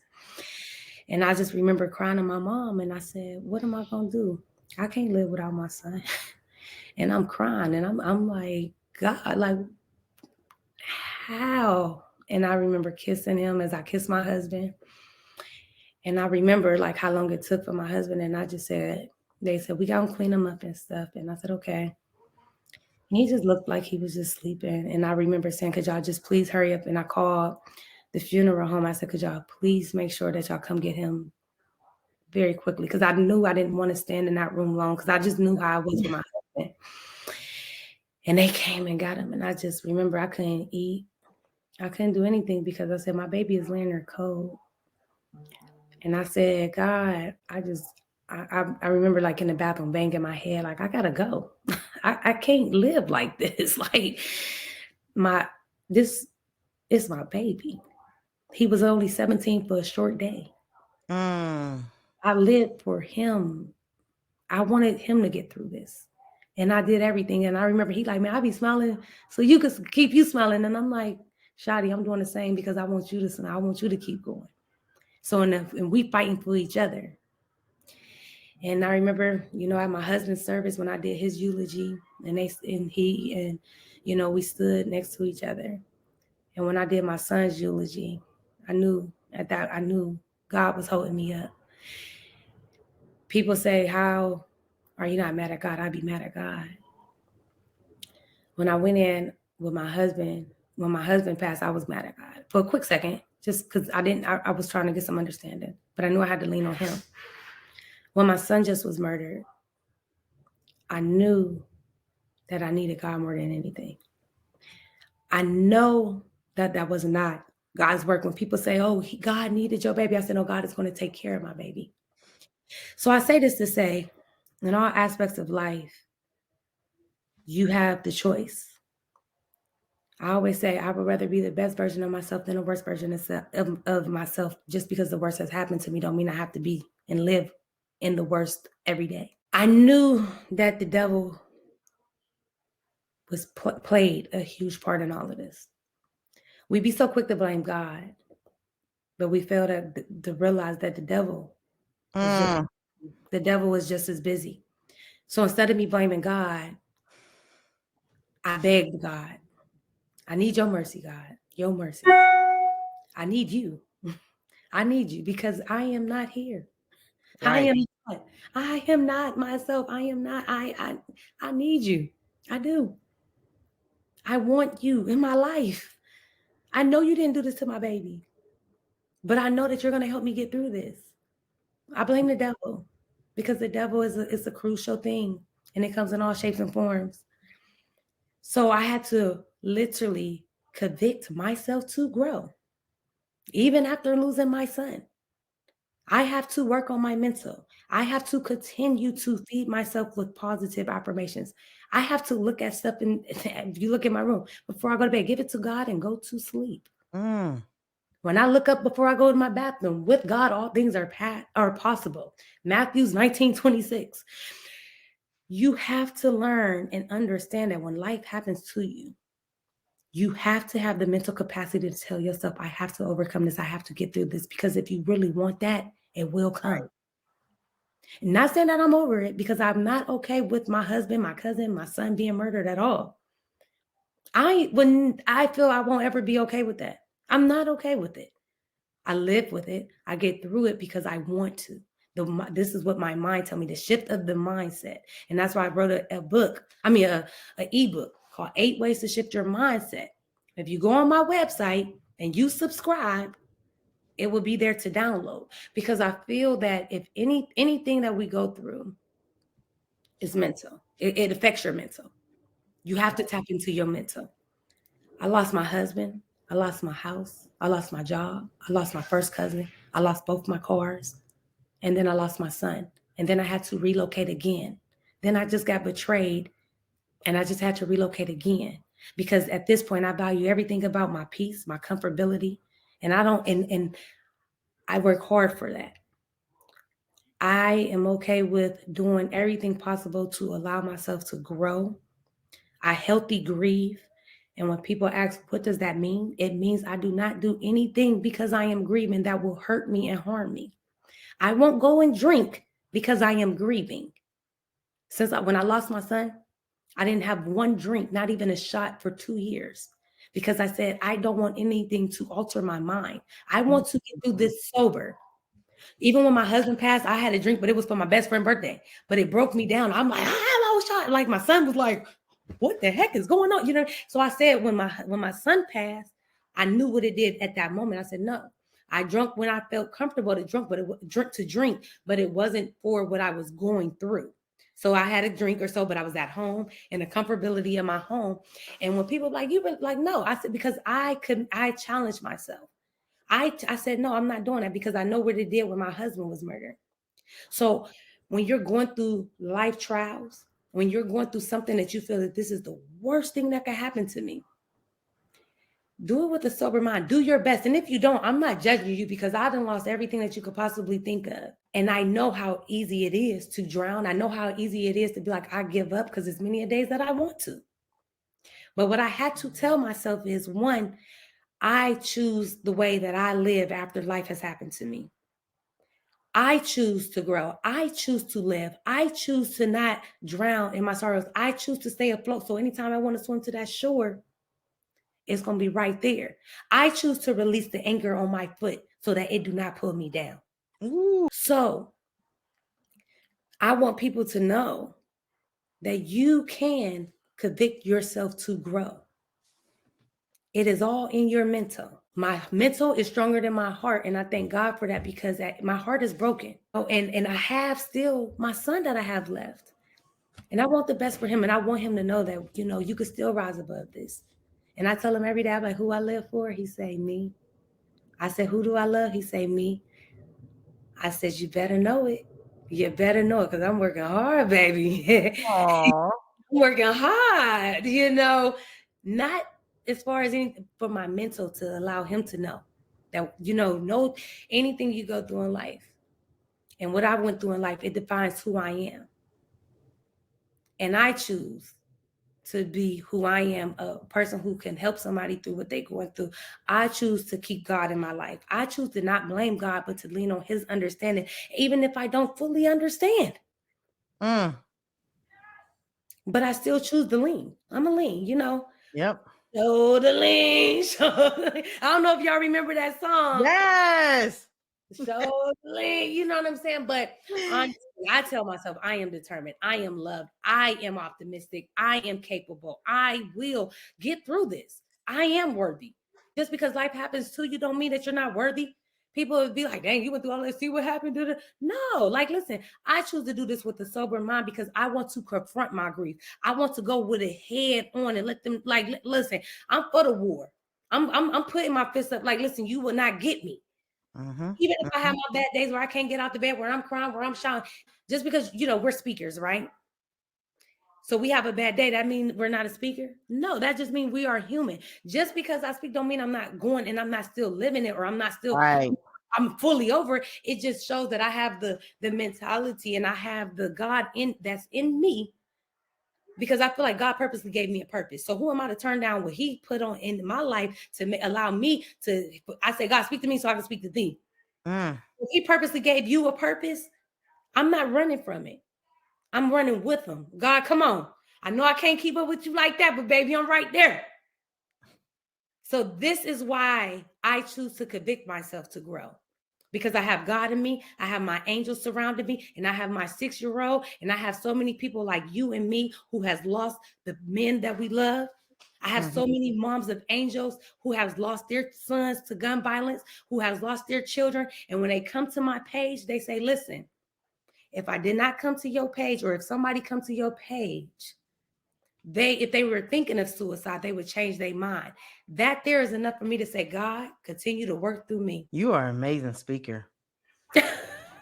And I just remember crying to my mom and I said, what am I going to do? I can't live without my son. And I'm crying and I'm like, God, like, how? And I remember kissing him as I kissed my husband. And I remember like how long it took for my husband. And I just said, they said, we got to clean him up and stuff. And I said, okay. And he just looked like he was just sleeping. And I remember saying, could y'all just please hurry up? And I called the funeral home. I said, could y'all please make sure that y'all come get him very quickly? Because I knew I didn't want to stand in that room long because I just knew how I was with my husband. And they came and got him. And I just remember I couldn't eat. I couldn't do anything because I said, my baby is laying there cold. And I said, God, I remember like in the bathroom banging my head, like, I gotta go. I can't live like this. Like this is my baby. He was only 17 for a short day. I lived for him. I wanted him to get through this. And I did everything. And I remember he like, man, I be smiling so you could keep you smiling. And I'm like, Shadi, I'm doing the same because I want you to smile. I want you to keep going. So, and we fighting for each other. And I remember, at my husband's service when I did his eulogy and we stood next to each other. And when I did my son's eulogy, I knew God was holding me up. People say, how are you not mad at God? I'd be mad at God. When I went in with my husband, when my husband passed, I was mad at God for a quick second, just because I was trying to get some understanding, but I knew I had to lean on him. When my son just was murdered, I knew that I needed God more than anything. I know that was not God's work. When people say, oh, God needed your baby, I said, no, God is going to take care of my baby. So I say this to say, in all aspects of life, you have the choice. I always say I would rather be the best version of myself than the worst version of myself. Just because the worst has happened to me don't mean I have to be and live in the worst every day. I knew that the devil was played a huge part in all of this. We be so quick to blame God, but we fail to realize that was just Mm. the devil was just as busy. So instead of me blaming God, I begged God, I need your mercy, God, your mercy. I need you. I need you because I am not here. I Right. am not. I am not myself. I am not. I need you. I do. I want you in my life. I know you didn't do this to my baby, but I know that you're going to help me get through this. I blame the devil because the devil is a crucial thing and it comes in all shapes and forms. So I had to literally convict myself to grow, even after losing my son. I have to work on my mental. I have to continue to feed myself with positive affirmations. I have to look at stuff and if you look in my room before I go to bed, give it to God and go to sleep. Mm. When I look up before I go to my bathroom, with God, all things are possible. Matthews 19:26. You have to learn and understand that when life happens to you, you have to have the mental capacity to tell yourself, I have to overcome this. I have to get through this. Because if you really want that, it will come. Right. Not saying that I'm over it because I'm not okay with my husband, my cousin, my son being murdered at all. I feel I won't ever be okay with that. I'm not okay with it. I live with it. I get through it because I want to. This is what my mind tell me, the shift of the mindset. And that's why I wrote a book, a ebook called 8 Ways to Shift Your Mindset. If you go on my website and you subscribe, it will be there to download because I feel that if anything that we go through is mental, it affects your mental. You have to tap into your mental. I lost my husband. I lost my house. I lost my job. I lost my first cousin. I lost both my cars. And then I lost my son. And then I had to relocate again. Then I just got betrayed and I just had to relocate again. Because at this point, I value everything about my peace, my comfortability. And I don't, and I work hard for that. I am okay with doing everything possible to allow myself to grow. I healthy grieve. And when people ask, what does that mean? It means I do not do anything because I am grieving that will hurt me and harm me. I won't go and drink because I am grieving. When I lost my son, I didn't have one drink, not even a shot for 2 years because I said, I don't want anything to alter my mind. I want to get through this sober. Even when my husband passed, I had a drink, but it was for my best friend's birthday. But it broke me down. I'm like, I have a shot. Like my son was like, what the heck is going on? So I said when my son passed, I knew what it did at that moment. I said, no. I drunk when I felt comfortable to drink, but but it wasn't for what I was going through. So I had a drink or so, but I was at home in the comfortability of my home. And when people like, you been like, no, I said, because I challenged myself. I said, no, I'm not doing that because I know what it did when my husband was murdered. So when you're going through life trials, when you're going through something that you feel that this is the worst thing that could happen to me, do it with a sober mind. Do your best. And if you don't, I'm not judging you because I done lost everything that you could possibly think of. And I know how easy it is to drown. I know how easy it is to be like, I give up because it's many a days that I want to. But what I had to tell myself is one, I choose the way that I live after life has happened to me. I choose to grow. I choose to live. I choose to not drown in my sorrows. I choose to stay afloat. So anytime I want to swim to that shore, it's going to be right there. I choose to release the anchor on my foot so that it do not pull me down. Ooh. So I want people to know that you can convict yourself to grow. It is all in your mental. My mental is stronger than my heart. And I thank God for that because my heart is broken. And I have still my son that I have left. And I want the best for him. And I want him to know that, you could still rise above this. And I tell him every day, I'm like, who I live for? He say, me. I said, who do I love? He say, me. I said, you better know it. You better know it because I'm working hard, baby. Aw. I'm working hard, not as far as anything for my mental to allow him to know that, know anything you go through in life and what I went through in life, it defines who I am. And I choose to be who I am, a person who can help somebody through what they're going through. I choose to keep God in my life. I choose to not blame God, but to lean on his understanding, even if I don't fully understand. But I still choose to lean. I'm a lean, you know. Yep. Show the lean. I don't know if y'all remember that song. Yes. So you know what I'm saying? But honestly, I tell myself I am determined. I am loved. I am optimistic. I am capable. I will get through this. I am worthy. Just because life happens to you don't mean that you're not worthy. People would be like, dang, you went through all this. See what happened to the no, like listen, I choose to do this with a sober mind because I want to confront my grief. I want to go with it head on and let them like listen, I'm for the war. I'm putting my fist up like listen, you will not get me. Even if I have my bad days where I can't get out the bed, where I'm crying, where I'm shouting, just because, you know, we're speakers, right? So we have a bad day, that means we're not a speaker? No, that just means we are human. Just because I speak don't mean I'm not going and I'm not still living it or I'm not still, Right. I'm fully over it. It just shows that I have the mentality and I have the God in that's in me because I feel like God purposely gave me a purpose. So who am I to turn down what he put on in my life to allow me to, I say, God, speak to me so I can speak to thee. If he purposely gave you a purpose, I'm not running from it. I'm running with him. God, come on. I know I can't keep up with you like that, but baby, I'm right there. So this is why I choose to convict myself to grow. Because I have God in me, I have my angels surrounding me, and I have my 6-year-old, and I have so many people like you and me who has lost the men that we love. I have so many moms of angels who have lost their sons to gun violence, who has lost their children. And when they come to my page, they say, listen, if I did not come to your page, or if somebody come to your page, if they were thinking of suicide, they would change their mind. That there is enough for me to say, God, continue to work through me. You are an amazing speaker.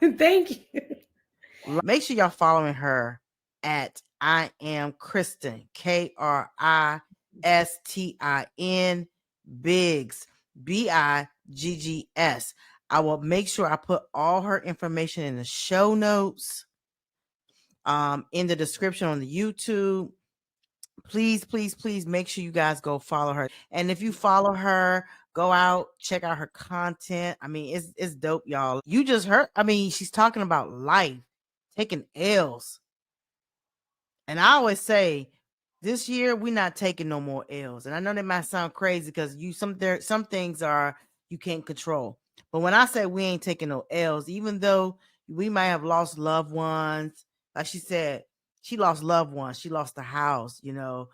Thank you. Make sure y'all following her at I am Kristin, Kristin Biggs, Biggs. I will make sure I put all her information in the show notes, in the description on the YouTube. Please, please, please make sure you guys go follow her. And if you follow her, go out, check out her content. I mean, it's dope, y'all. You just heard, I mean, she's talking about life, taking L's. And I always say, this year we're not taking no more L's. And I know that might sound crazy because some things are you can't control. But when I say we ain't taking no L's, even though we might have lost loved ones, like she said, she lost loved ones, she lost the house, you know,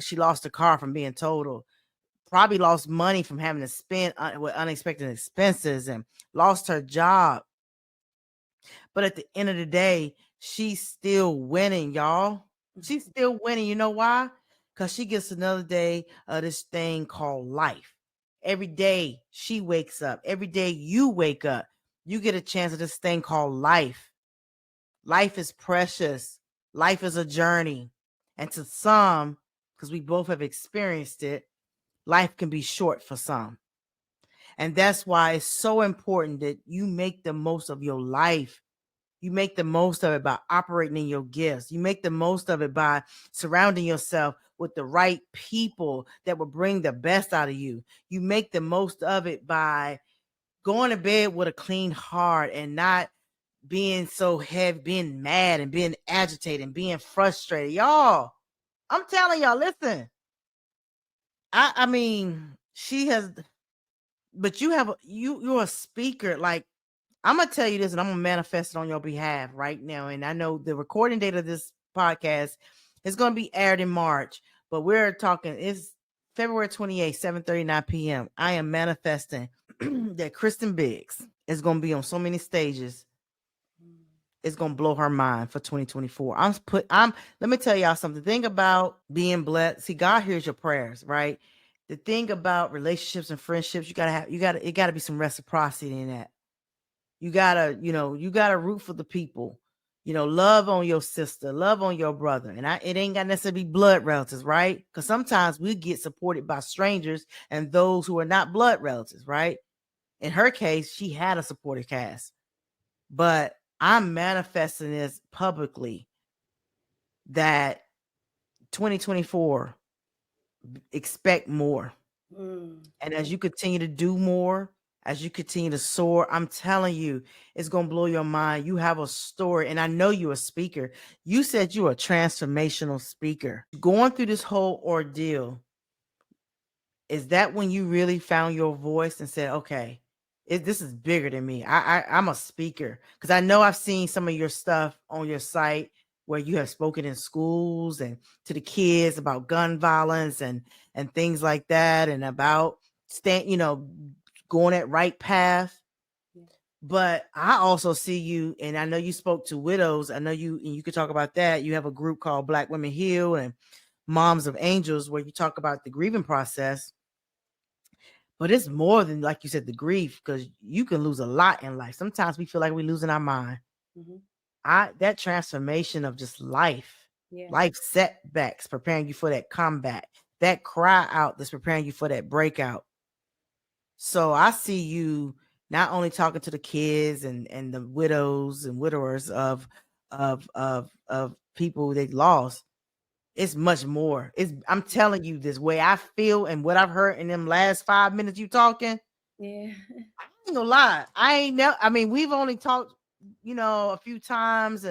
she lost a car from being totaled, probably lost money from having to spend with unexpected expenses, and lost her job. But at the end of the day, she's still winning, y'all. She's still winning. You know why? Because she gets another day of this thing called life. Every day she wakes up, every day you wake up, you get a chance of this thing called life. Life is precious. Life is a journey. And to some, because we both have experienced it, life can be short for some. And that's why it's so important that you make the most of your life. You make the most of it by operating in your gifts. You make the most of it by surrounding yourself with the right people that will bring the best out of you. You make the most of it by going to bed with a clean heart and not being so heavy, being mad and being agitated and being frustrated. Y'all, I'm telling y'all, listen. I mean, she has, but you're a speaker. Like, I'm gonna tell you this, and I'm gonna manifest it on your behalf right now. And I know the recording date of this podcast is gonna be aired in March, but we're talking it's February 28th, 7:39 p.m. I am manifesting that Kristen Biggs is gonna be on so many stages. It's gonna blow her mind for 2024. Let me tell y'all something. The thing about being blessed, see, God hears your prayers, right? The thing about relationships and friendships, it gotta be some reciprocity in that. You gotta root for the people. Love on your sister, love on your brother. And it ain't got necessarily be blood relatives, right? Because sometimes we get supported by strangers and those who are not blood relatives, right? In her case, she had a supportive cast. But I'm manifesting this publicly. that 2024, expect more. And as you continue to do more, as you continue to soar, I'm telling you, it's going to blow your mind. You have a story, and I know you're a speaker. You said you're a transformational speaker. Going through this whole ordeal, is that when you really found your voice and said, okay, this is bigger than me? I'm a speaker, because I know I've seen some of your stuff on your site where you have spoken in schools and to the kids about gun violence and things like that, and about going that right path. But I also see you, and I know you spoke to widows. I know you could talk about that. You have a group called Black Women Heal and Moms of Angels, where you talk about the grieving process. But it's more than, like you said, the grief, because you can lose a lot in life. Sometimes we feel like we're losing our mind. That transformation of just life setbacks, preparing you for that comeback, that cry out that's preparing you for that breakout. So I see you not only talking to the kids and the widows and widowers of people they lost. It's much more. I'm telling you, this way I feel and what I've heard in them last 5 minutes you talking. Yeah. I ain't gonna lie. I mean, we've only talked, a few times,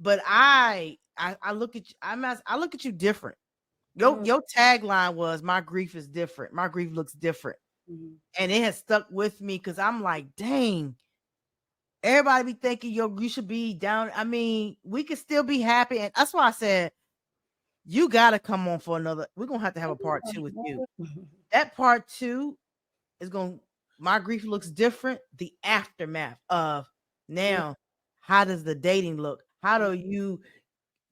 but I look at you. I look at you different. Your tagline was, "My grief is different. My grief looks different," and it has stuck with me, because I'm like, dang. Everybody be thinking you should be down. I mean, we could still be happy, and that's why I said you got to come on for another. We're gonna have to have a part 2 with you. That part 2 is going. My grief looks different. The aftermath of now. How does the dating look? How do you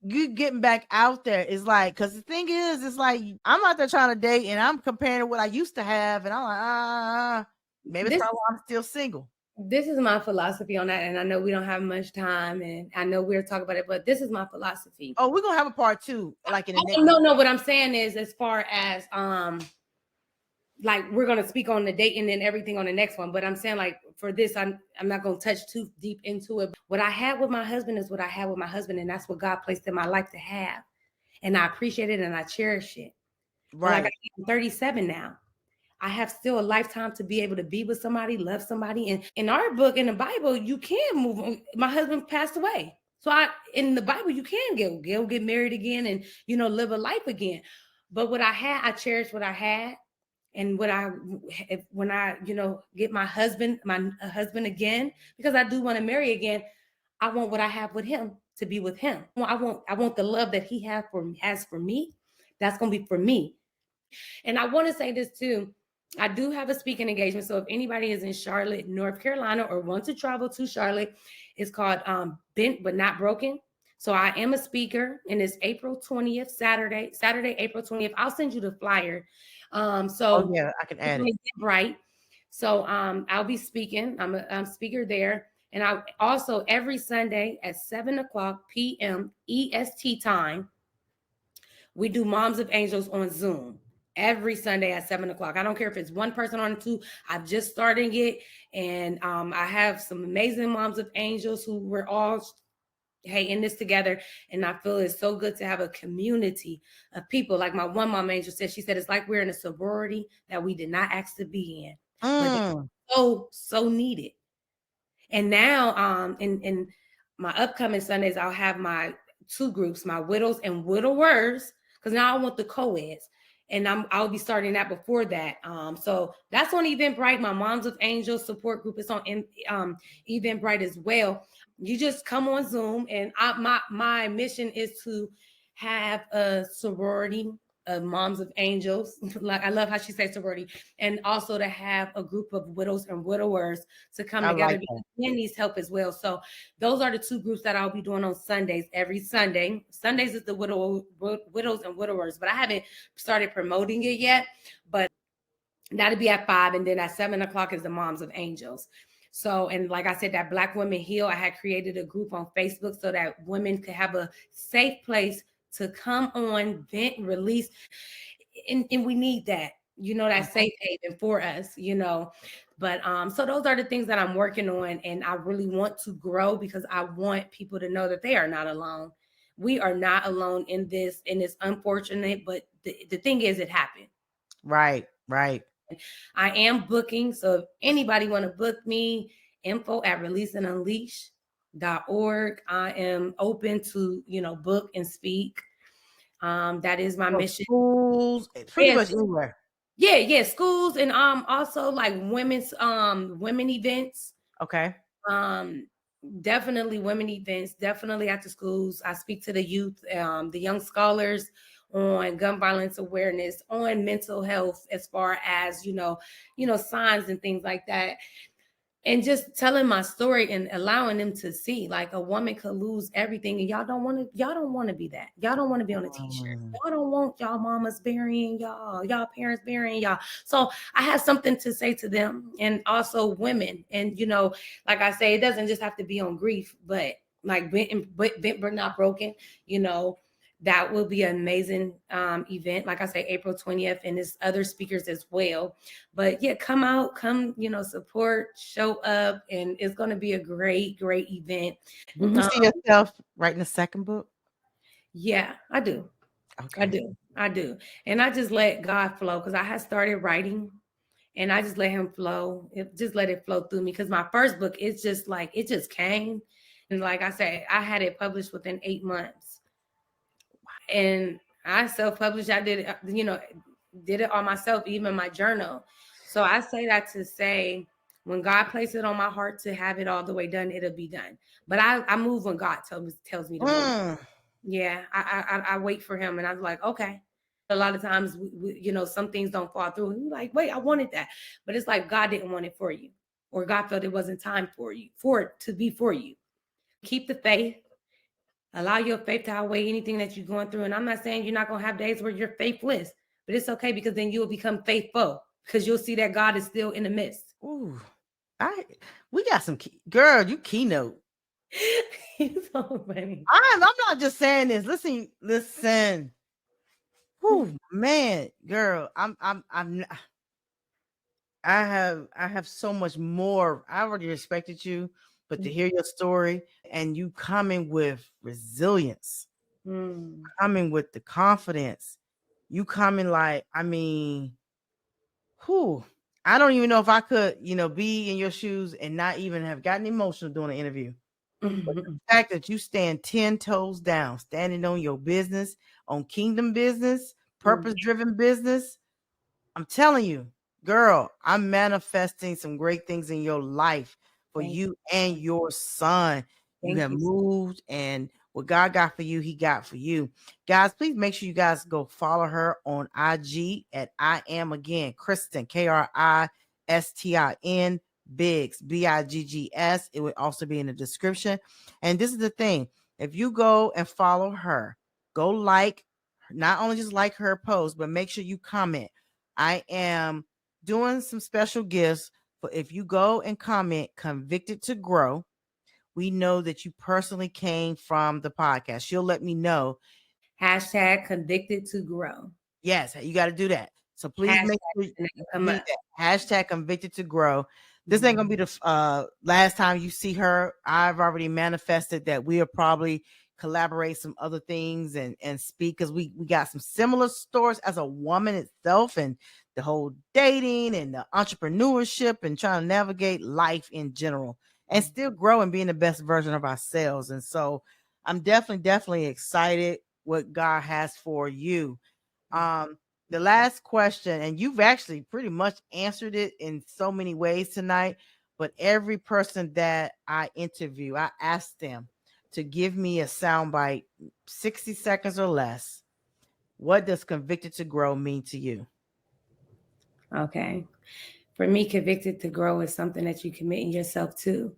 getting back out there? Is like, because the thing is, it's like I'm out there trying to date, and I'm comparing to what I used to have, and I'm like, maybe it's probably why I'm still single. This is my philosophy on that, and I know we don't have much time, and I know we'll talk about it, but this is my philosophy. Oh, we're gonna have a part 2, like in the next. No. What I'm saying is, as far as like we're gonna speak on the dating and everything on the next one, but I'm saying, like, for this, I'm not gonna touch too deep into it. What I had with my husband is what I had with my husband, and that's what God placed in my life to have, and I appreciate it and I cherish it. Right. But like, I'm 37 now. I have still a lifetime to be able to be with somebody, love somebody. And in our book, in the Bible, you can move on. My husband passed away. So in the Bible, you can get married again and, live a life again. But what I had, I cherished what I had. And when I get my husband again, because I do want to marry again, I want what I have with him to be with him. I want the love that he has for me. That's going to be for me. And I want to say this too. I do have a speaking engagement. So if anybody is in Charlotte, North Carolina, or wants to travel to Charlotte, it's called Bent But Not Broken. So I am a speaker, and it's April 20th, Saturday, April 20th. I'll send you the flyer. Oh yeah, I can add it. Right. So I'll be speaking. I'm a speaker there. And I also, every Sunday at 7:00 p.m. EST time, we do Moms of Angels on Zoom every Sunday at 7:00. I don't care if it's one person on two. I'm just starting it. And I have some amazing Moms of Angels who we're all in this together. And I feel it's so good to have a community of people. Like my one Mom Angel said, she said, it's like we're in a sorority that we did not ask to be in, but so needed. And now in my upcoming Sundays, I'll have my 2 groups, my widows and widowers, because now I want the co-eds. And I'll be starting that before that. So that's on Eventbrite. My Moms of Angels support group is on Eventbrite as well. You just come on Zoom, and my mission is to have a sorority of Moms of Angels. Like, I love how she says sorority, and also to have a group of widows and widowers to come together, because men needs help as well. So those are the 2 groups that I'll be doing on Sundays. Every Sunday. Sundays is the widows and widowers, but I haven't started promoting it yet. But that'll be at 5, and then at 7:00 is the Moms of Angels. So, and like I said, that Black Women Heal, I had created a group on Facebook so that women could have a safe place to come on, vent, release. And we need that, that safe haven for us, But so those are the things that I'm working on, and I really want to grow, because I want people to know that they are not alone. we are not alone in this, and it's unfortunate, but the thing is, it happened. Right, right. I am booking, so if anybody want to book me, info at releaseandunleash.org. I am open to, book and speak. That is my So mission. schools, pretty Yes, much anywhere. yeah, schools, and also like women events. Okay. Um Definitely women events, definitely after schools. I speak to the youth, the young scholars, on gun violence awareness, on mental health, as far as signs and things like that, and just telling my story and allowing them to see, like, a woman could lose everything, and y'all don't want to be that. Y'all don't want to be on a t-shirt. Mm. Y'all don't want y'all mamas burying y'all parents burying y'all. So I have something to say to them, and also women. And like I say, it doesn't just have to be on grief, but like bent but not broken. you know that will be an amazing event. Like I say, April 20th, and there's other speakers as well. But yeah, come out, come, support, show up, and it's going to be a great, great event. Do you see yourself writing a second book? Yeah, I do. I Okay. do. I do. And I just let God flow, because I had started writing, and I just let him flow. Just let it flow through me. Because my first book, it's just like, it just came. And like I said, I had it published within 8 months. And I self-published. I did it, did it all myself, even my journal. So I say that to say, when God placed it on my heart to have it all the way done, it'll be done. But I move when God tells me to move. Mm. Yeah, I wait for him, and I'm like, okay. A lot of times, some things don't fall through. And you're like, wait, I wanted that, but it's like God didn't want it for you, or God felt it wasn't time for it to be for you. Keep the faith. Allow your faith to outweigh anything that you're going through. And I'm not saying you're not going to have days where you're faithless, but it's okay, because then you'll become faithful, because you'll see that God is still in the midst. Ooh. We got some girl, you keynote. So funny. I'm not just saying this. Listen. Whew, man, girl, I have so much more. I already respected you, but to hear your story and you coming with resilience, coming with the confidence, you coming like, I mean, who I don't even know if I could, be in your shoes and not even have gotten emotional doing an interview. But the fact that you stand 10 toes down, standing on your business, on kingdom business, purpose driven business, I'm telling you, girl, I'm manifesting some great things in your life for Thank you and your son. You Thank have you. moved, and what God got for you, he got for you. Guys, please make sure you guys go follow her on IG at I am again, Kristen, Kristin Biggs, Biggs. It would also be in the description. And this is the thing. If you go and follow her, go like, not only just like her post, but make sure you comment. I am doing some special gifts for if you go and comment Convicted to Grow. We know that you personally came from the podcast. She'll let me know. Hashtag convicted to grow. Yes, you got to do that. So please Hashtag make sure come you up. do that. Hashtag Convicted to Grow. This ain't gonna be the last time you see her. I've already manifested that we'll probably collaborate some other things and speak, because we got some similar stories as a woman itself, and the whole dating and the entrepreneurship and trying to navigate life in general and still grow and being the best version of ourselves. And so I'm definitely excited what God has for you. Um, the last question, and you've actually pretty much answered it in so many ways tonight, but every person that I interview, I ask them to give me a soundbite, 60 seconds or less. What does Convicted to Grow mean to you? Okay. For me, convicted to grow is something that you commit yourself to.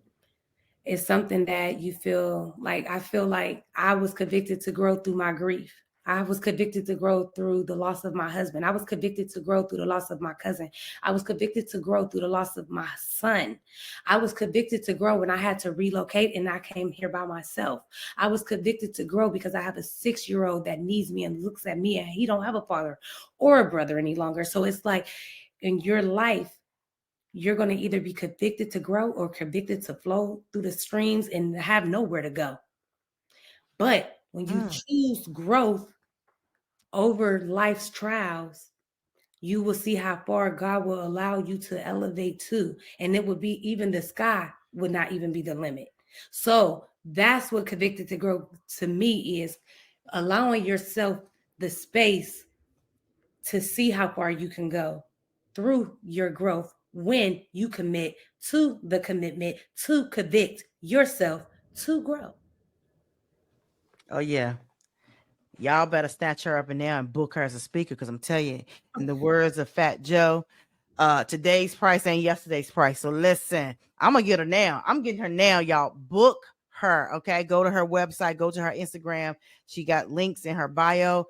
It's something that you feel like, I feel like I was convicted to grow through my grief. I was convicted to grow through the loss of my husband. I was convicted to grow through the loss of my cousin. I was convicted to grow through the loss of my son. I was convicted to grow when I had to relocate and I came here by myself. I was convicted to grow because I have a 6-year-old that needs me and looks at me, and he don't have a father or a brother any longer. So it's like, in your life, you're going to either be convicted to grow or convicted to flow through the streams and have nowhere to go. But When you choose growth over life's trials, you will see how far God will allow you to elevate to. And it would be even the sky would not even be the limit. So that's what Convicted to Grow to me is, allowing yourself the space to see how far you can go through your growth when you commit to the commitment to convict yourself to grow. Oh yeah. Y'all better snatch her up and now and book her as a speaker, because I'm telling you, in the words of Fat Joe, today's price ain't yesterday's price. So listen, I'm gonna get her now. I'm getting her now, y'all. Book her, okay? Go to her website, go to her Instagram. She got links in her bio.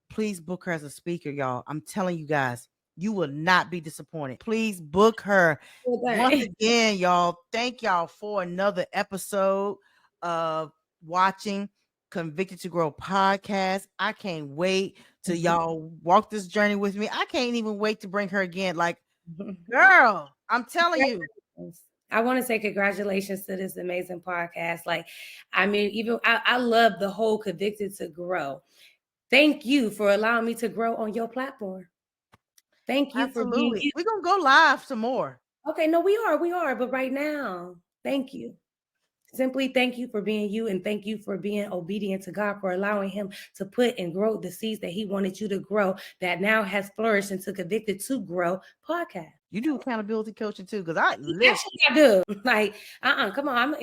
Please book her as a speaker, y'all. I'm telling you guys, you will not be disappointed. Please book her. Once again, y'all, thank y'all for another episode of watching Convicted to Grow podcast. I can't wait to y'all walk this journey with me. I can't even wait to bring her again. Like, girl, I'm telling you. I want to say congratulations to this amazing podcast. Like, I mean, even I love the whole Convicted to Grow. Thank you for allowing me to grow on your platform. Thank you for being Absolutely. you. We're gonna go live some more. Okay, no, we are. But right now, thank you. Simply thank you for being you, and thank you for being obedient to God, for allowing him to put and grow the seeds that he wanted you to grow, that now has flourished into Convicted to Grow podcast. You do accountability coaching too, because I listen. Actually, I do. Like, come on.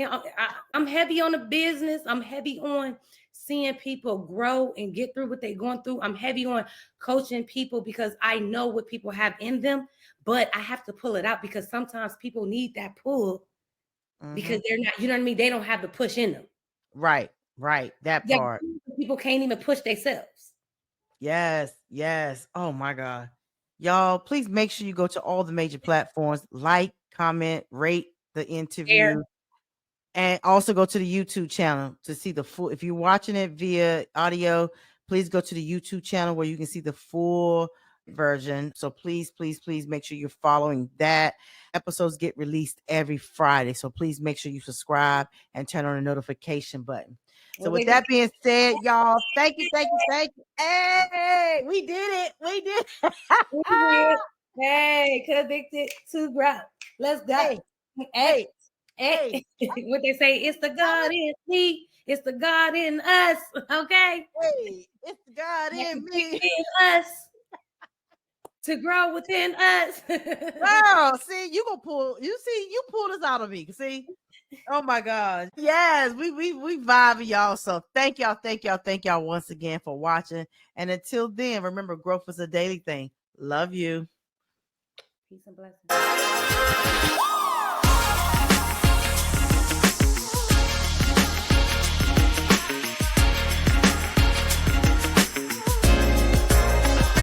I'm heavy on the business. I'm heavy on seeing people grow and get through what they're going through. I'm heavy on coaching people because I know what people have in them, but I have to pull it out because sometimes people need that pull because they're not, you know what I mean? They don't have the push in them. Right. That part. People can't even push themselves. Yes. Oh my God. Y'all, please make sure you go to all the major platforms, like, comment, rate the interview, and also go to the YouTube channel to see the full. If you're watching it via audio, please go to the YouTube channel where you can see the full version. So please make sure you're following that. Episodes get released every Friday. So please make sure you subscribe and turn on the notification button. So with that being said, y'all, thank you. Hey, we did it. Hey, Convicted to Grow. Let's go. Hey. What they say, it's the God in me. It's the God in us. Okay. Hey, it's the God in me. In us. To grow within us. Girl, see, you pulled this out of me. See? Oh my God. Yes, we vibing, y'all. So thank y'all once again for watching. And until then, remember, growth is a daily thing. Love you. Peace and blessings.